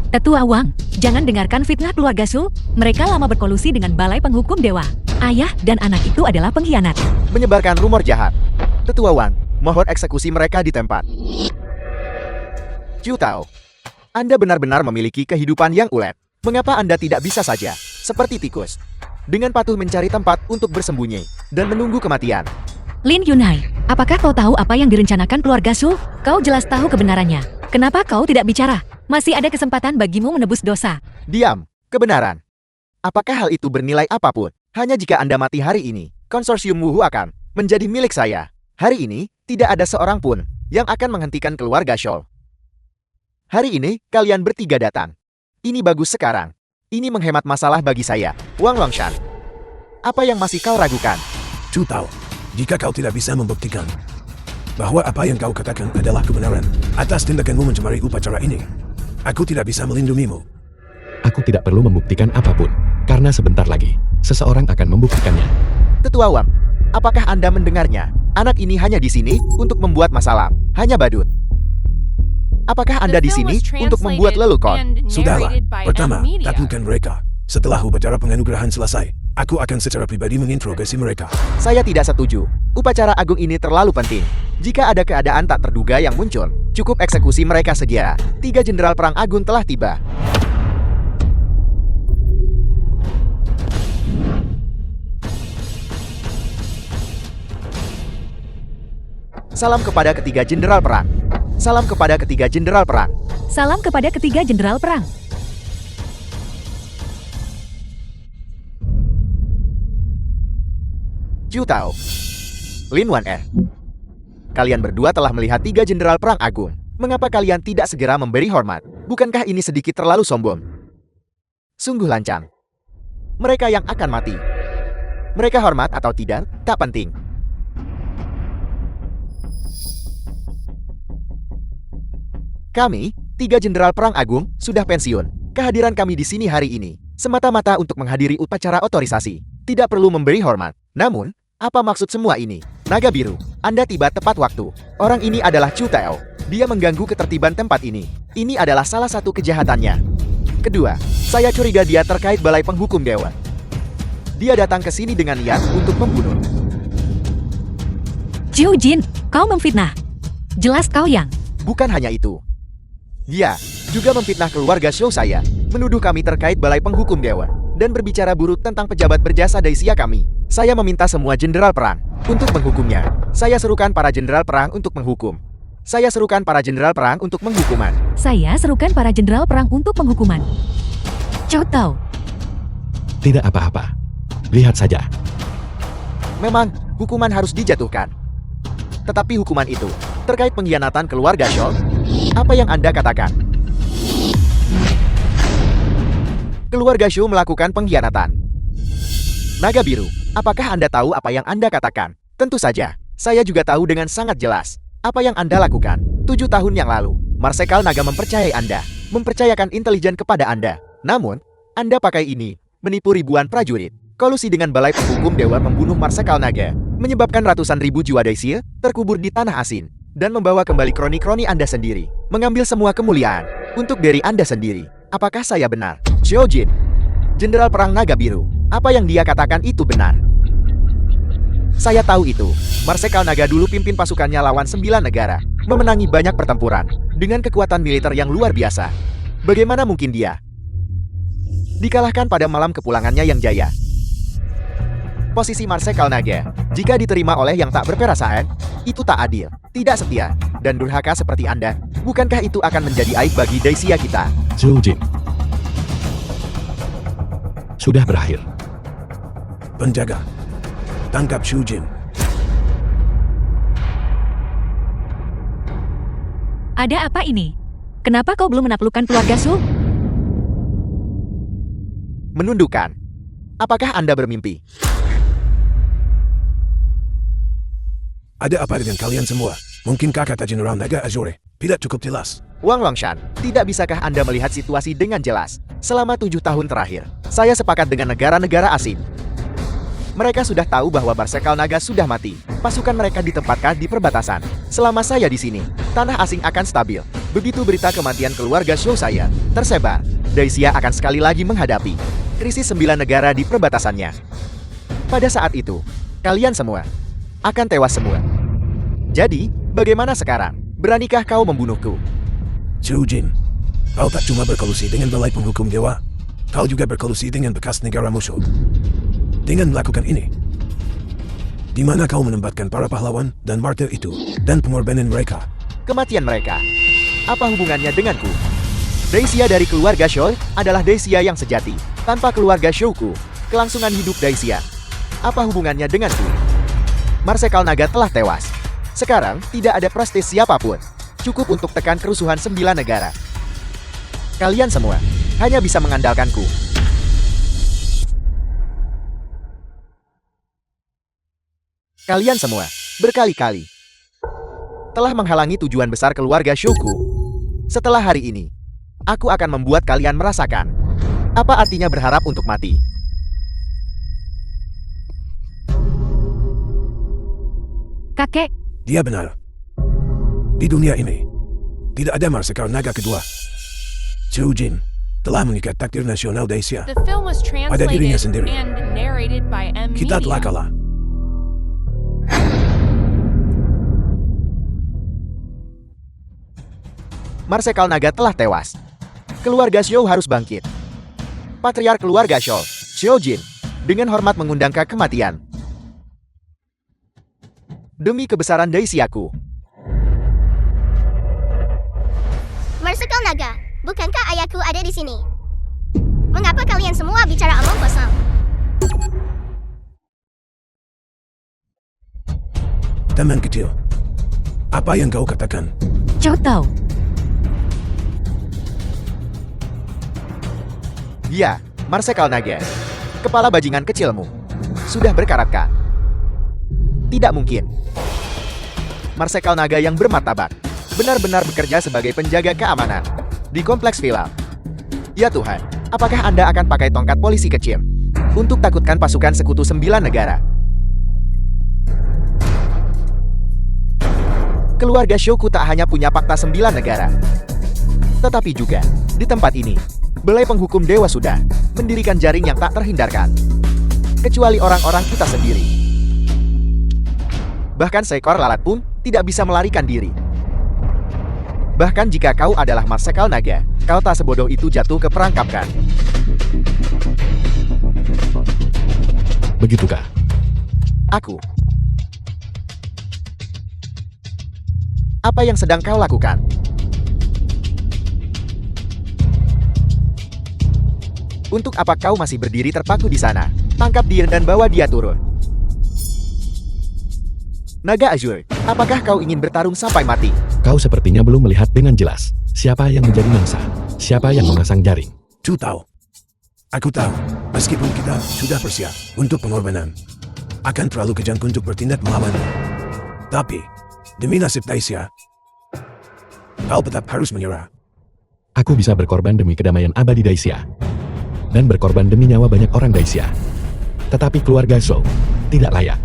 Tetua Wang, jangan dengarkan fitnah keluarga Su. Mereka lama berkolusi dengan Balai Penghukum Dewa. Ayah dan anak itu adalah pengkhianat. Menyebarkan rumor jahat. Tetua Wang, mohon eksekusi mereka di tempat. Chu Tao, Anda benar-benar memiliki kehidupan yang ulet. Mengapa Anda tidak bisa saja, seperti tikus, dengan patuh mencari tempat untuk bersembunyi dan menunggu kematian? Lin Yunhai, apakah kau tahu apa yang direncanakan keluarga Su? Kau jelas tahu kebenarannya. Kenapa kau tidak bicara? Masih ada kesempatan bagimu menebus dosa. Diam, kebenaran. Apakah hal itu bernilai apapun? Hanya jika Anda mati hari ini, konsorsium Wuhu akan menjadi milik saya. Hari ini, tidak ada seorang pun yang akan menghentikan keluarga Scholl. Hari ini, kalian bertiga datang. Ini bagus sekarang. Ini menghemat masalah bagi saya, Wang Longshan. Apa yang masih kau ragukan? Chu Tao, jika kau tidak bisa membuktikan bahwa apa yang kau katakan adalah kebenaran atas tindakanmu mencemari upacara ini, aku tidak bisa melindungimu. Aku tidak perlu membuktikan apapun, karena sebentar lagi, seseorang akan membuktikannya. Tetua Wang, apakah Anda mendengarnya? Anak ini hanya di sini untuk membuat masalah, hanya badut. Apakah Anda di sini untuk membuat lelukon? Sudahlah, pertama, taklukkan mereka. Setelah upacara penganugerahan selesai, aku akan secara pribadi menginterogasi mereka. Saya tidak setuju. Upacara agung ini terlalu penting. Jika ada keadaan tak terduga yang muncul, cukup eksekusi mereka segera. 3 jenderal perang agung telah tiba. Salam kepada ketiga jenderal perang. Salam kepada ketiga jenderal perang. Salam kepada ketiga jenderal perang. Chu Tao, Lin Wan Er. Kalian berdua telah melihat 3 jenderal perang agung. Mengapa kalian tidak segera memberi hormat? Bukankah ini sedikit terlalu sombong? Sungguh lancang. Mereka yang akan mati. Mereka hormat atau tidak, tak penting. Kami, 3 jenderal perang agung, sudah pensiun. Kehadiran kami di sini hari ini semata-mata untuk menghadiri upacara otorisasi. Tidak perlu memberi hormat. Namun, apa maksud semua ini? Naga Biru, Anda tiba tepat waktu. Orang ini adalah Chu Tao. Dia mengganggu ketertiban tempat ini. Ini adalah salah satu kejahatannya. Kedua, saya curiga dia terkait Balai Penghukum Dewa. Dia datang ke sini dengan niat untuk membunuh. Jiu Jin, kau memfitnah. Jelas kau yang... Bukan hanya itu. Dia juga memfitnah keluarga Shou saya, menuduh kami terkait Balai Penghukum Dewa, dan berbicara buruk tentang pejabat berjasa Daisia kami. Saya meminta semua jenderal perang untuk menghukumnya. Saya serukan para jenderal perang untuk menghukum. Saya serukan para jenderal perang untuk menghukuman. Saya serukan para jenderal perang untuk penghukuman. Chow Tao, Tidak apa-apa. Lihat saja. Memang, hukuman harus dijatuhkan. Tetapi hukuman itu terkait pengkhianatan keluarga Scholl. Apa yang Anda katakan? Keluarga Shu melakukan pengkhianatan. Naga Biru, apakah Anda tahu apa yang Anda katakan? Tentu saja, saya juga tahu dengan sangat jelas apa yang Anda lakukan. 7 tahun yang lalu, Marsekal Naga mempercayai Anda, mempercayakan intelijen kepada Anda. Namun, Anda pakai ini, menipu ribuan prajurit. Kolusi dengan Balai Penghukum Dewa membunuh Marsekal Naga, menyebabkan ratusan ribu jiwa Daisia terkubur di tanah asin, dan membawa kembali kroni-kroni Anda sendiri, mengambil semua kemuliaan untuk diri Anda sendiri. Apakah saya benar? Xiao Jin, Jenderal Perang Naga Biru, apa yang dia katakan itu benar. Saya tahu itu. Marsekal Naga dulu pimpin pasukannya lawan 9 negara, memenangi banyak pertempuran, dengan kekuatan militer yang luar biasa. Bagaimana mungkin dia dikalahkan pada malam kepulangannya yang jaya? Posisi Marsekal Naga, jika diterima oleh yang tak berperasaan, itu tak adil, tidak setia, dan durhaka seperti Anda. Bukankah itu akan menjadi aib bagi Daisia kita? Zhou Jin. Sudah berakhir. Penjaga, tangkap Shu Jin. Ada apa ini? Kenapa kau belum menaklukkan keluarga Su? Menundukkan. Apakah Anda bermimpi? Ada apa dengan kalian semua? Mungkinkah kata General Naga Azure tidak cukup jelas? Wang Longshan, tidak bisakah Anda melihat situasi dengan jelas? Selama 7 tahun terakhir, saya sepakat dengan negara-negara asing. Mereka sudah tahu bahwa Marsekal Naga sudah mati. Pasukan mereka ditempatkan di perbatasan. Selama saya di sini, tanah asing akan stabil. Begitu berita kematian keluarga Shou saya tersebar, Daisya akan sekali lagi menghadapi krisis 9 negara di perbatasannya. Pada saat itu, kalian semua akan tewas semua. Jadi, bagaimana sekarang? Beranikah kau membunuhku? Zhou Jin, kau tak cuma berkolusi dengan balai penghukum dewa, kau juga berkolusi dengan bekas negara musuh. Dengan melakukan ini, di mana kau menempatkan para pahlawan dan martir itu, dan pengorbanan mereka? Kematian mereka, apa hubungannya denganku? Daisya dari keluarga Shou adalah Daisya yang sejati. Tanpa keluarga Shouku, kelangsungan hidup Daisya, apa hubungannya denganku? Marsekal Naga telah tewas. Sekarang, tidak ada prestis siapapun. Cukup untuk tekan kerusuhan 9 negara. Kalian semua hanya bisa mengandalkanku. Kalian semua berkali-kali telah menghalangi tujuan besar keluarga Shouku. Setelah hari ini, aku akan membuat kalian merasakan apa artinya berharap untuk mati. Kakek, Dia benar. Di dunia ini, tidak ada Marsekal Naga kedua. Zhou Jin telah mengikat takdir nasional Daisya. The film was Pada dirinya translated sendiri. and narrated by M. Kita telah Media. kalah. Marsekal Naga telah tewas. Keluarga Shou harus bangkit. Patriark keluarga Shou, Zhou Jin, dengan hormat mengundang ke kematian. Demi kebesaran Daisyaku. Marsekal Naga, bukankah ayahku ada di sini? Mengapa kalian semua bicara omong kosong? Teman kecil, apa yang kau katakan? Chow Tao. Ya, Marsekal Naga. Kepala bajingan kecilmu sudah berkaratka. Tidak mungkin. Marsekal Naga yang bermartabat benar-benar bekerja sebagai penjaga keamanan di kompleks villa. Ya Tuhan, apakah Anda akan pakai tongkat polisi kecil untuk takutkan pasukan sekutu 9 negara? Keluarga Shouku tak hanya punya fakta 9 negara, tetapi juga di tempat ini, Balai Penghukum Dewa sudah mendirikan jaring yang tak terhindarkan, kecuali orang-orang kita sendiri. Bahkan seekor lalat pun tidak bisa melarikan diri. Bahkan jika kau adalah Marsekal Naga, kau tak sebodoh itu jatuh ke perangkap kan? Begitukah? Aku. Apa yang sedang kau lakukan? Untuk apa kau masih berdiri terpaku di sana? Tangkap dia dan bawa dia turun. Naga Azure, apakah kau ingin bertarung sampai mati? Kau sepertinya belum melihat dengan jelas siapa yang menjadi mangsa, siapa yang memasang jaring. Zhou tahu. Aku tahu, meskipun kita sudah bersiap untuk pengorbanan, akan terlalu kejam untuk bertindak melawannya. Tapi, demi nasib Daisya, kau tetap harus menyerah. Aku bisa berkorban demi kedamaian abadi Daisya. Dan berkorban demi nyawa banyak orang Daisya. Tetapi keluarga Shou tidak layak.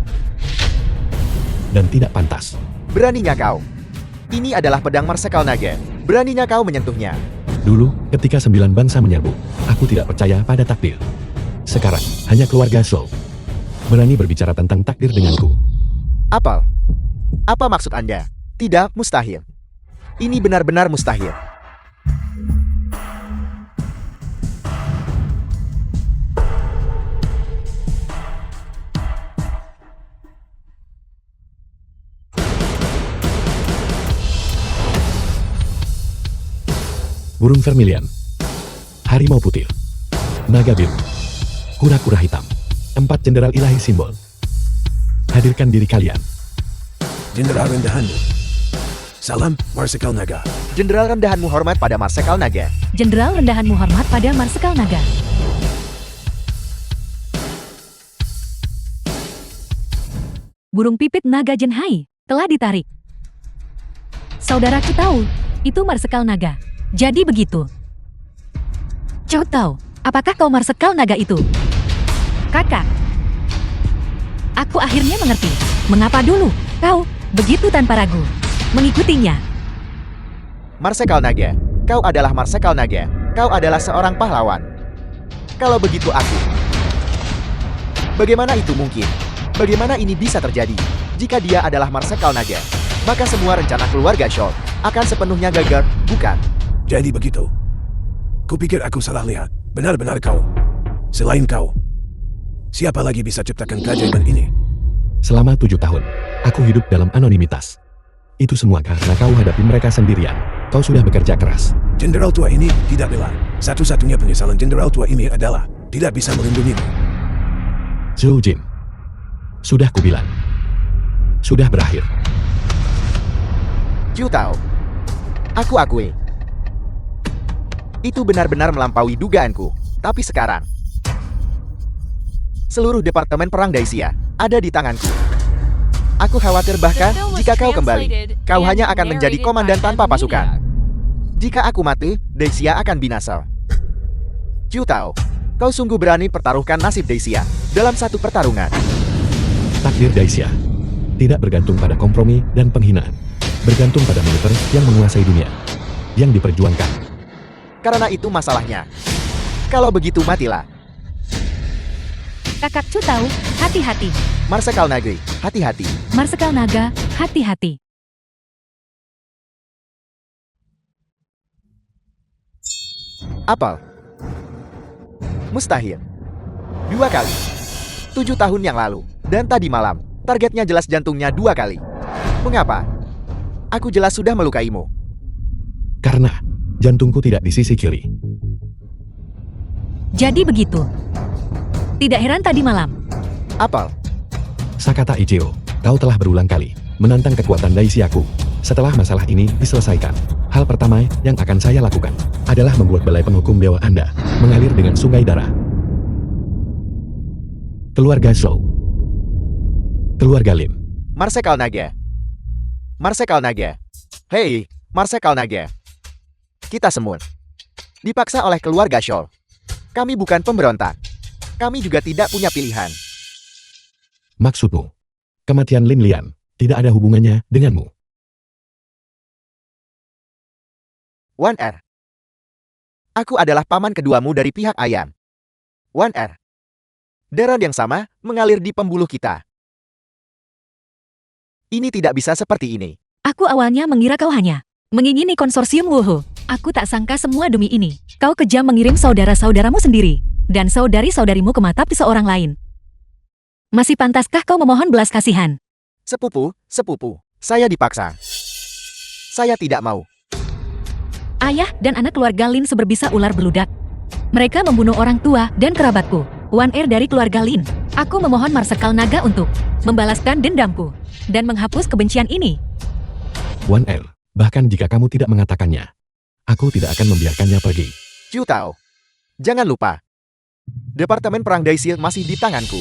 Dan tidak pantas. Beraninya kau. Ini adalah pedang Marsekal Naga. Beraninya kau menyentuhnya. Dulu, ketika 9 bangsa menyerbu, aku tidak percaya pada takdir. Sekarang, hanya keluarga Shou berani berbicara tentang takdir denganku. Apa? Apa maksud Anda? Tidak, mustahil. Ini benar-benar mustahil. Burung vermilion, harimau putih, naga biru, kura-kura hitam, 4 jenderal ilahi simbol. Hadirkan diri kalian. Jenderal rendahanmu. Salam, Marsekal Naga. Jenderal rendahanmu hormat pada Marsekal Naga. Jenderal rendahanmu hormat pada Marsekal Naga. Burung pipit naga Jenhai telah ditarik. Saudaraku tahu, itu Marsekal Naga. Jadi begitu. Chow Tao, apakah kau Marsekal Naga itu? Kakak. Aku akhirnya mengerti. Mengapa dulu kau begitu tanpa ragu mengikutinya? Marsekal Naga, kau adalah Marsekal Naga. Kau adalah seorang pahlawan. Kalau begitu aku. Bagaimana itu mungkin? Bagaimana ini bisa terjadi? Jika dia adalah Marsekal Naga, maka semua rencana keluarga Shaw akan sepenuhnya gagal, bukan? Jadi begitu. Kupikir aku salah lihat. Benar-benar kau. Selain kau, siapa lagi bisa ciptakan keajaiban ini? Selama 7 tahun, aku hidup dalam anonimitas. Itu semua karena kau hadapi mereka sendirian. Kau sudah bekerja keras. Jenderal tua ini tidak bela. Satu-satunya penyesalan jenderal tua ini adalah tidak bisa melindungimu. Zhou Jin. Sudah kubilang. Sudah berakhir. Ju Tao. Aku akui. Itu benar-benar melampaui dugaanku. Tapi sekarang, seluruh departemen perang Daisya ada di tanganku. Aku khawatir bahkan jika kau kembali, kau hanya akan menjadi komandan tanpa pasukan. Jika aku mati, Daisya akan binasa. Ju Tao, kau sungguh berani pertaruhkan nasib Daisya dalam satu pertarungan. Takdir Daisya tidak bergantung pada kompromi dan penghinaan. Bergantung pada militer yang menguasai dunia. Yang diperjuangkan. Karena itu masalahnya. Kalau begitu matilah. Kakak Chu tahu, hati-hati. Marsekal Naga, hati-hati. Marsekal Naga, hati-hati. Apel. Mustahil. 2 kali. 7 tahun yang lalu. Dan tadi malam, targetnya jelas jantungnya 2 kali. Mengapa? Aku jelas sudah melukaimu. Karena jantungku tidak di sisi kiri. Jadi begitu. Tidak heran tadi malam. Apel. Sakata Ichiro, kau telah berulang kali menantang kekuatan Daisyaku. Setelah masalah ini diselesaikan, hal pertama yang akan saya lakukan adalah membuat balai penghukum dewa Anda mengalir dengan sungai darah. Keluarga Zhou. Keluarga Lin. Marsekal Naga. Marsekal Naga. Hei, Marsekal Naga. Kita semut. Dipaksa oleh keluarga Shaw. Kami bukan pemberontak. Kami juga tidak punya pilihan. Maksudmu, kematian Lin Lian tidak ada hubungannya denganmu. 1R. Aku adalah paman keduamu dari pihak ayam. 1R. Darah yang sama mengalir di pembuluh kita. Ini tidak bisa seperti ini. Aku awalnya mengira kau hanya mengingini konsorsium Wuhu. Aku tak sangka semua demi ini. Kau kejam mengirim saudara-saudaramu sendiri dan saudari-saudarimu ke mata seorang lain. Masih pantaskah kau memohon belas kasihan? Sepupu, saya dipaksa. Saya tidak mau. Ayah dan anak keluarga Lin seberbisa ular beludak. Mereka membunuh orang tua dan kerabatku. 1R dari keluarga Lin. Aku memohon Marsekal Naga untuk membalaskan dendamku dan menghapus kebencian ini. 1R, bahkan jika kamu tidak mengatakannya, aku tidak akan membiarkannya pergi. Ju Tao. Jangan lupa. Departemen Perang Daisya masih di tanganku.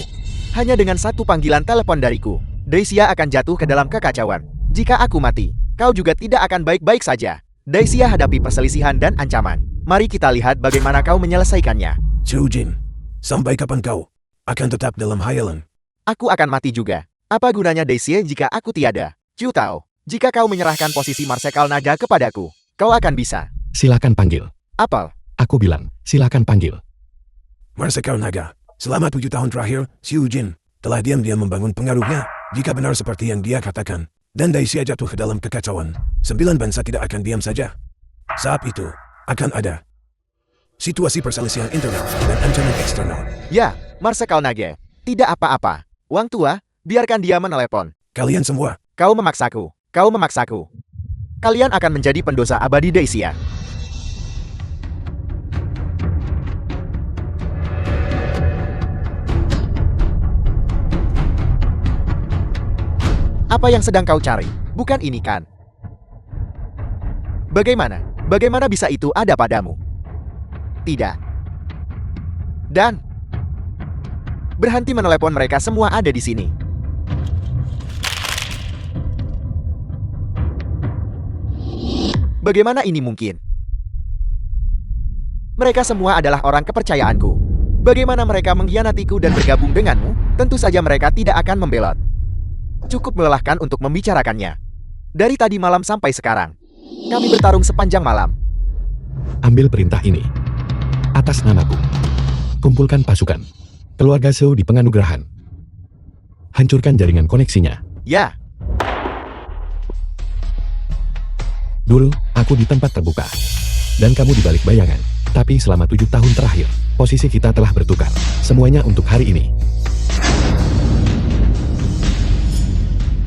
Hanya dengan satu panggilan telepon dariku, Daisya akan jatuh ke dalam kekacauan. Jika aku mati, kau juga tidak akan baik-baik saja. Daisya hadapi perselisihan dan ancaman. Mari kita lihat bagaimana kau menyelesaikannya. Zhou Jin, sampai kapan kau akan tetap dalam hayalan? Aku akan mati juga. Apa gunanya Daisya jika aku tiada? Ju Tao, jika kau menyerahkan posisi Marsekal Naga kepadaku, kau akan bisa. Silakan panggil. Apel. Aku bilang, silakan panggil. Marsekal Naga, selama 7 tahun terakhir, Zhou Jin telah diam-diam membangun pengaruhnya. Jika benar seperti yang dia katakan, dan Daisya jatuh ke dalam kekacauan, 9 bangsa tidak akan diam saja. Saat itu, akan ada situasi perselisihan internal dan ancaman eksternal. Ya, Marsekal Naga. Tidak apa-apa. Wang tua, biarkan dia menelepon. Kalian semua, Kau memaksaku. Kau memaksaku. Kalian akan menjadi pendosa abadi Daisya. Apa yang sedang kau cari? Bukan ini kan? Bagaimana? Bagaimana bisa itu ada padamu? Tidak. Dan berhenti menelepon, mereka semua ada di sini. Bagaimana ini mungkin? Mereka semua adalah orang kepercayaanku. Bagaimana mereka mengkhianatiku dan bergabung denganmu? Tentu saja mereka tidak akan membelot. Cukup melelahkan untuk membicarakannya. Dari tadi malam sampai sekarang. Kami bertarung sepanjang malam. Ambil perintah ini. Atas namaku. Kumpulkan pasukan. Keluarga Zhou di penganugerahan. Hancurkan jaringan koneksinya. Ya, Dulu, aku di tempat terbuka. Dan kamu di balik bayangan. Tapi selama 7 tahun terakhir, posisi kita telah bertukar. Semuanya untuk hari ini.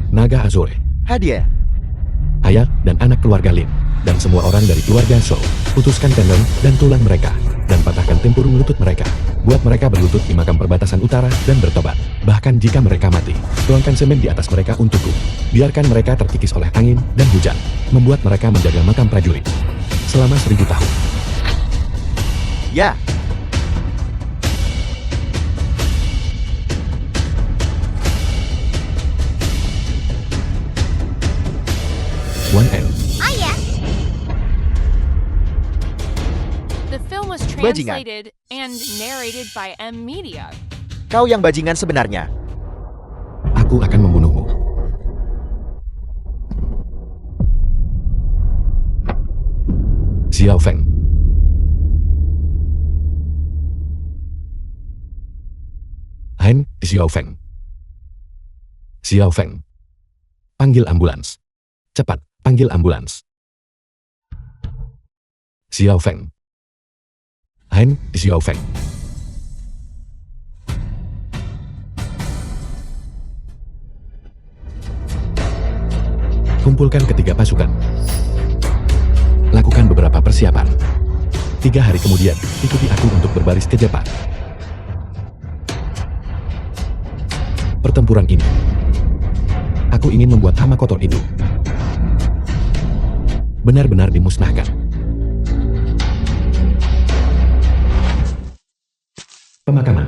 Naga Azure, hadiah. ayah dan anak keluarga Lin, dan semua orang dari keluarga Zhou, putuskan tendon dan tulang mereka, dan patahkan tempurung lutut mereka. Buat mereka berlutut di makam perbatasan utara dan bertobat. Bahkan jika mereka mati, tuangkan semen di atas mereka untukku. Biarkan mereka terkikis oleh angin dan hujan. Membuat mereka menjaga makam prajurit. Selama 1000 tahun. Ya, One N. Ayah, The film was Bajingan. translated and narrated by M Media. kau yang bajingan sebenarnya. Aku akan membunuhmu. Xiao Feng. Hein, Xiao Feng. Xiao Feng. Panggil ambulans. Cepat, panggil ambulans. Xiao Feng. Hein, Xiao Feng. Kumpulkan ketiga pasukan. Lakukan beberapa persiapan. 3 hari kemudian, ikuti aku untuk berbaris ke Jepang. Pertempuran ini. Aku ingin membuat hama kotor itu benar-benar dimusnahkan. Pemakaman.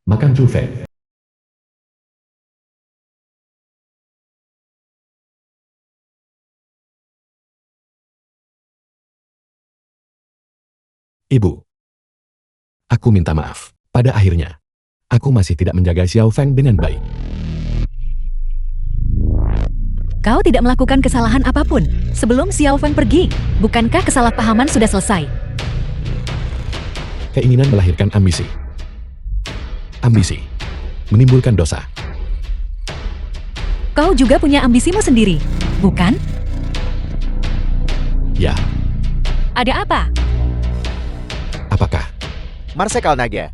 Makam Zhu Fei. Ibu. Aku minta maaf. Pada akhirnya, aku masih tidak menjaga Xiao Feng dengan baik. Kau tidak melakukan kesalahan apapun sebelum Xiao Feng pergi. Bukankah kesalahpahaman sudah selesai? Keinginan melahirkan ambisi. Ambisi. Menimbulkan dosa. Kau juga punya ambisimu sendiri, bukan? Ya, Ada apa? apakah? Marsekal Naga.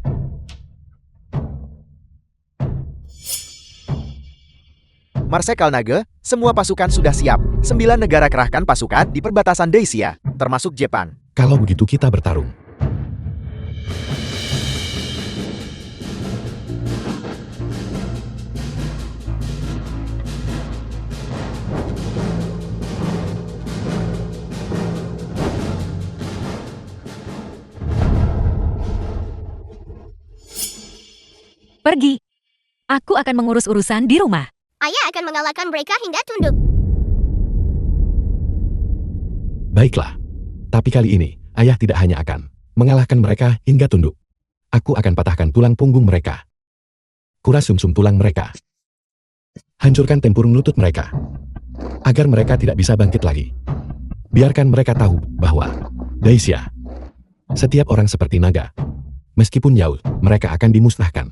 Marsekal Naga, semua pasukan sudah siap. 9 negara kerahkan pasukan di perbatasan Dacia, termasuk Jepang. Kalau begitu kita bertarung. Pergi. Aku akan mengurus urusan di rumah. ayah akan mengalahkan mereka hingga tunduk. Baiklah. Tapi kali ini, ayah tidak hanya akan mengalahkan mereka hingga tunduk. Aku akan patahkan tulang punggung mereka. Kuras sumsum tulang mereka. Hancurkan tempurung lutut mereka. Agar mereka tidak bisa bangkit lagi. Biarkan mereka tahu bahwa Dacia, setiap orang seperti naga. Meskipun jauh, mereka akan dimusnahkan.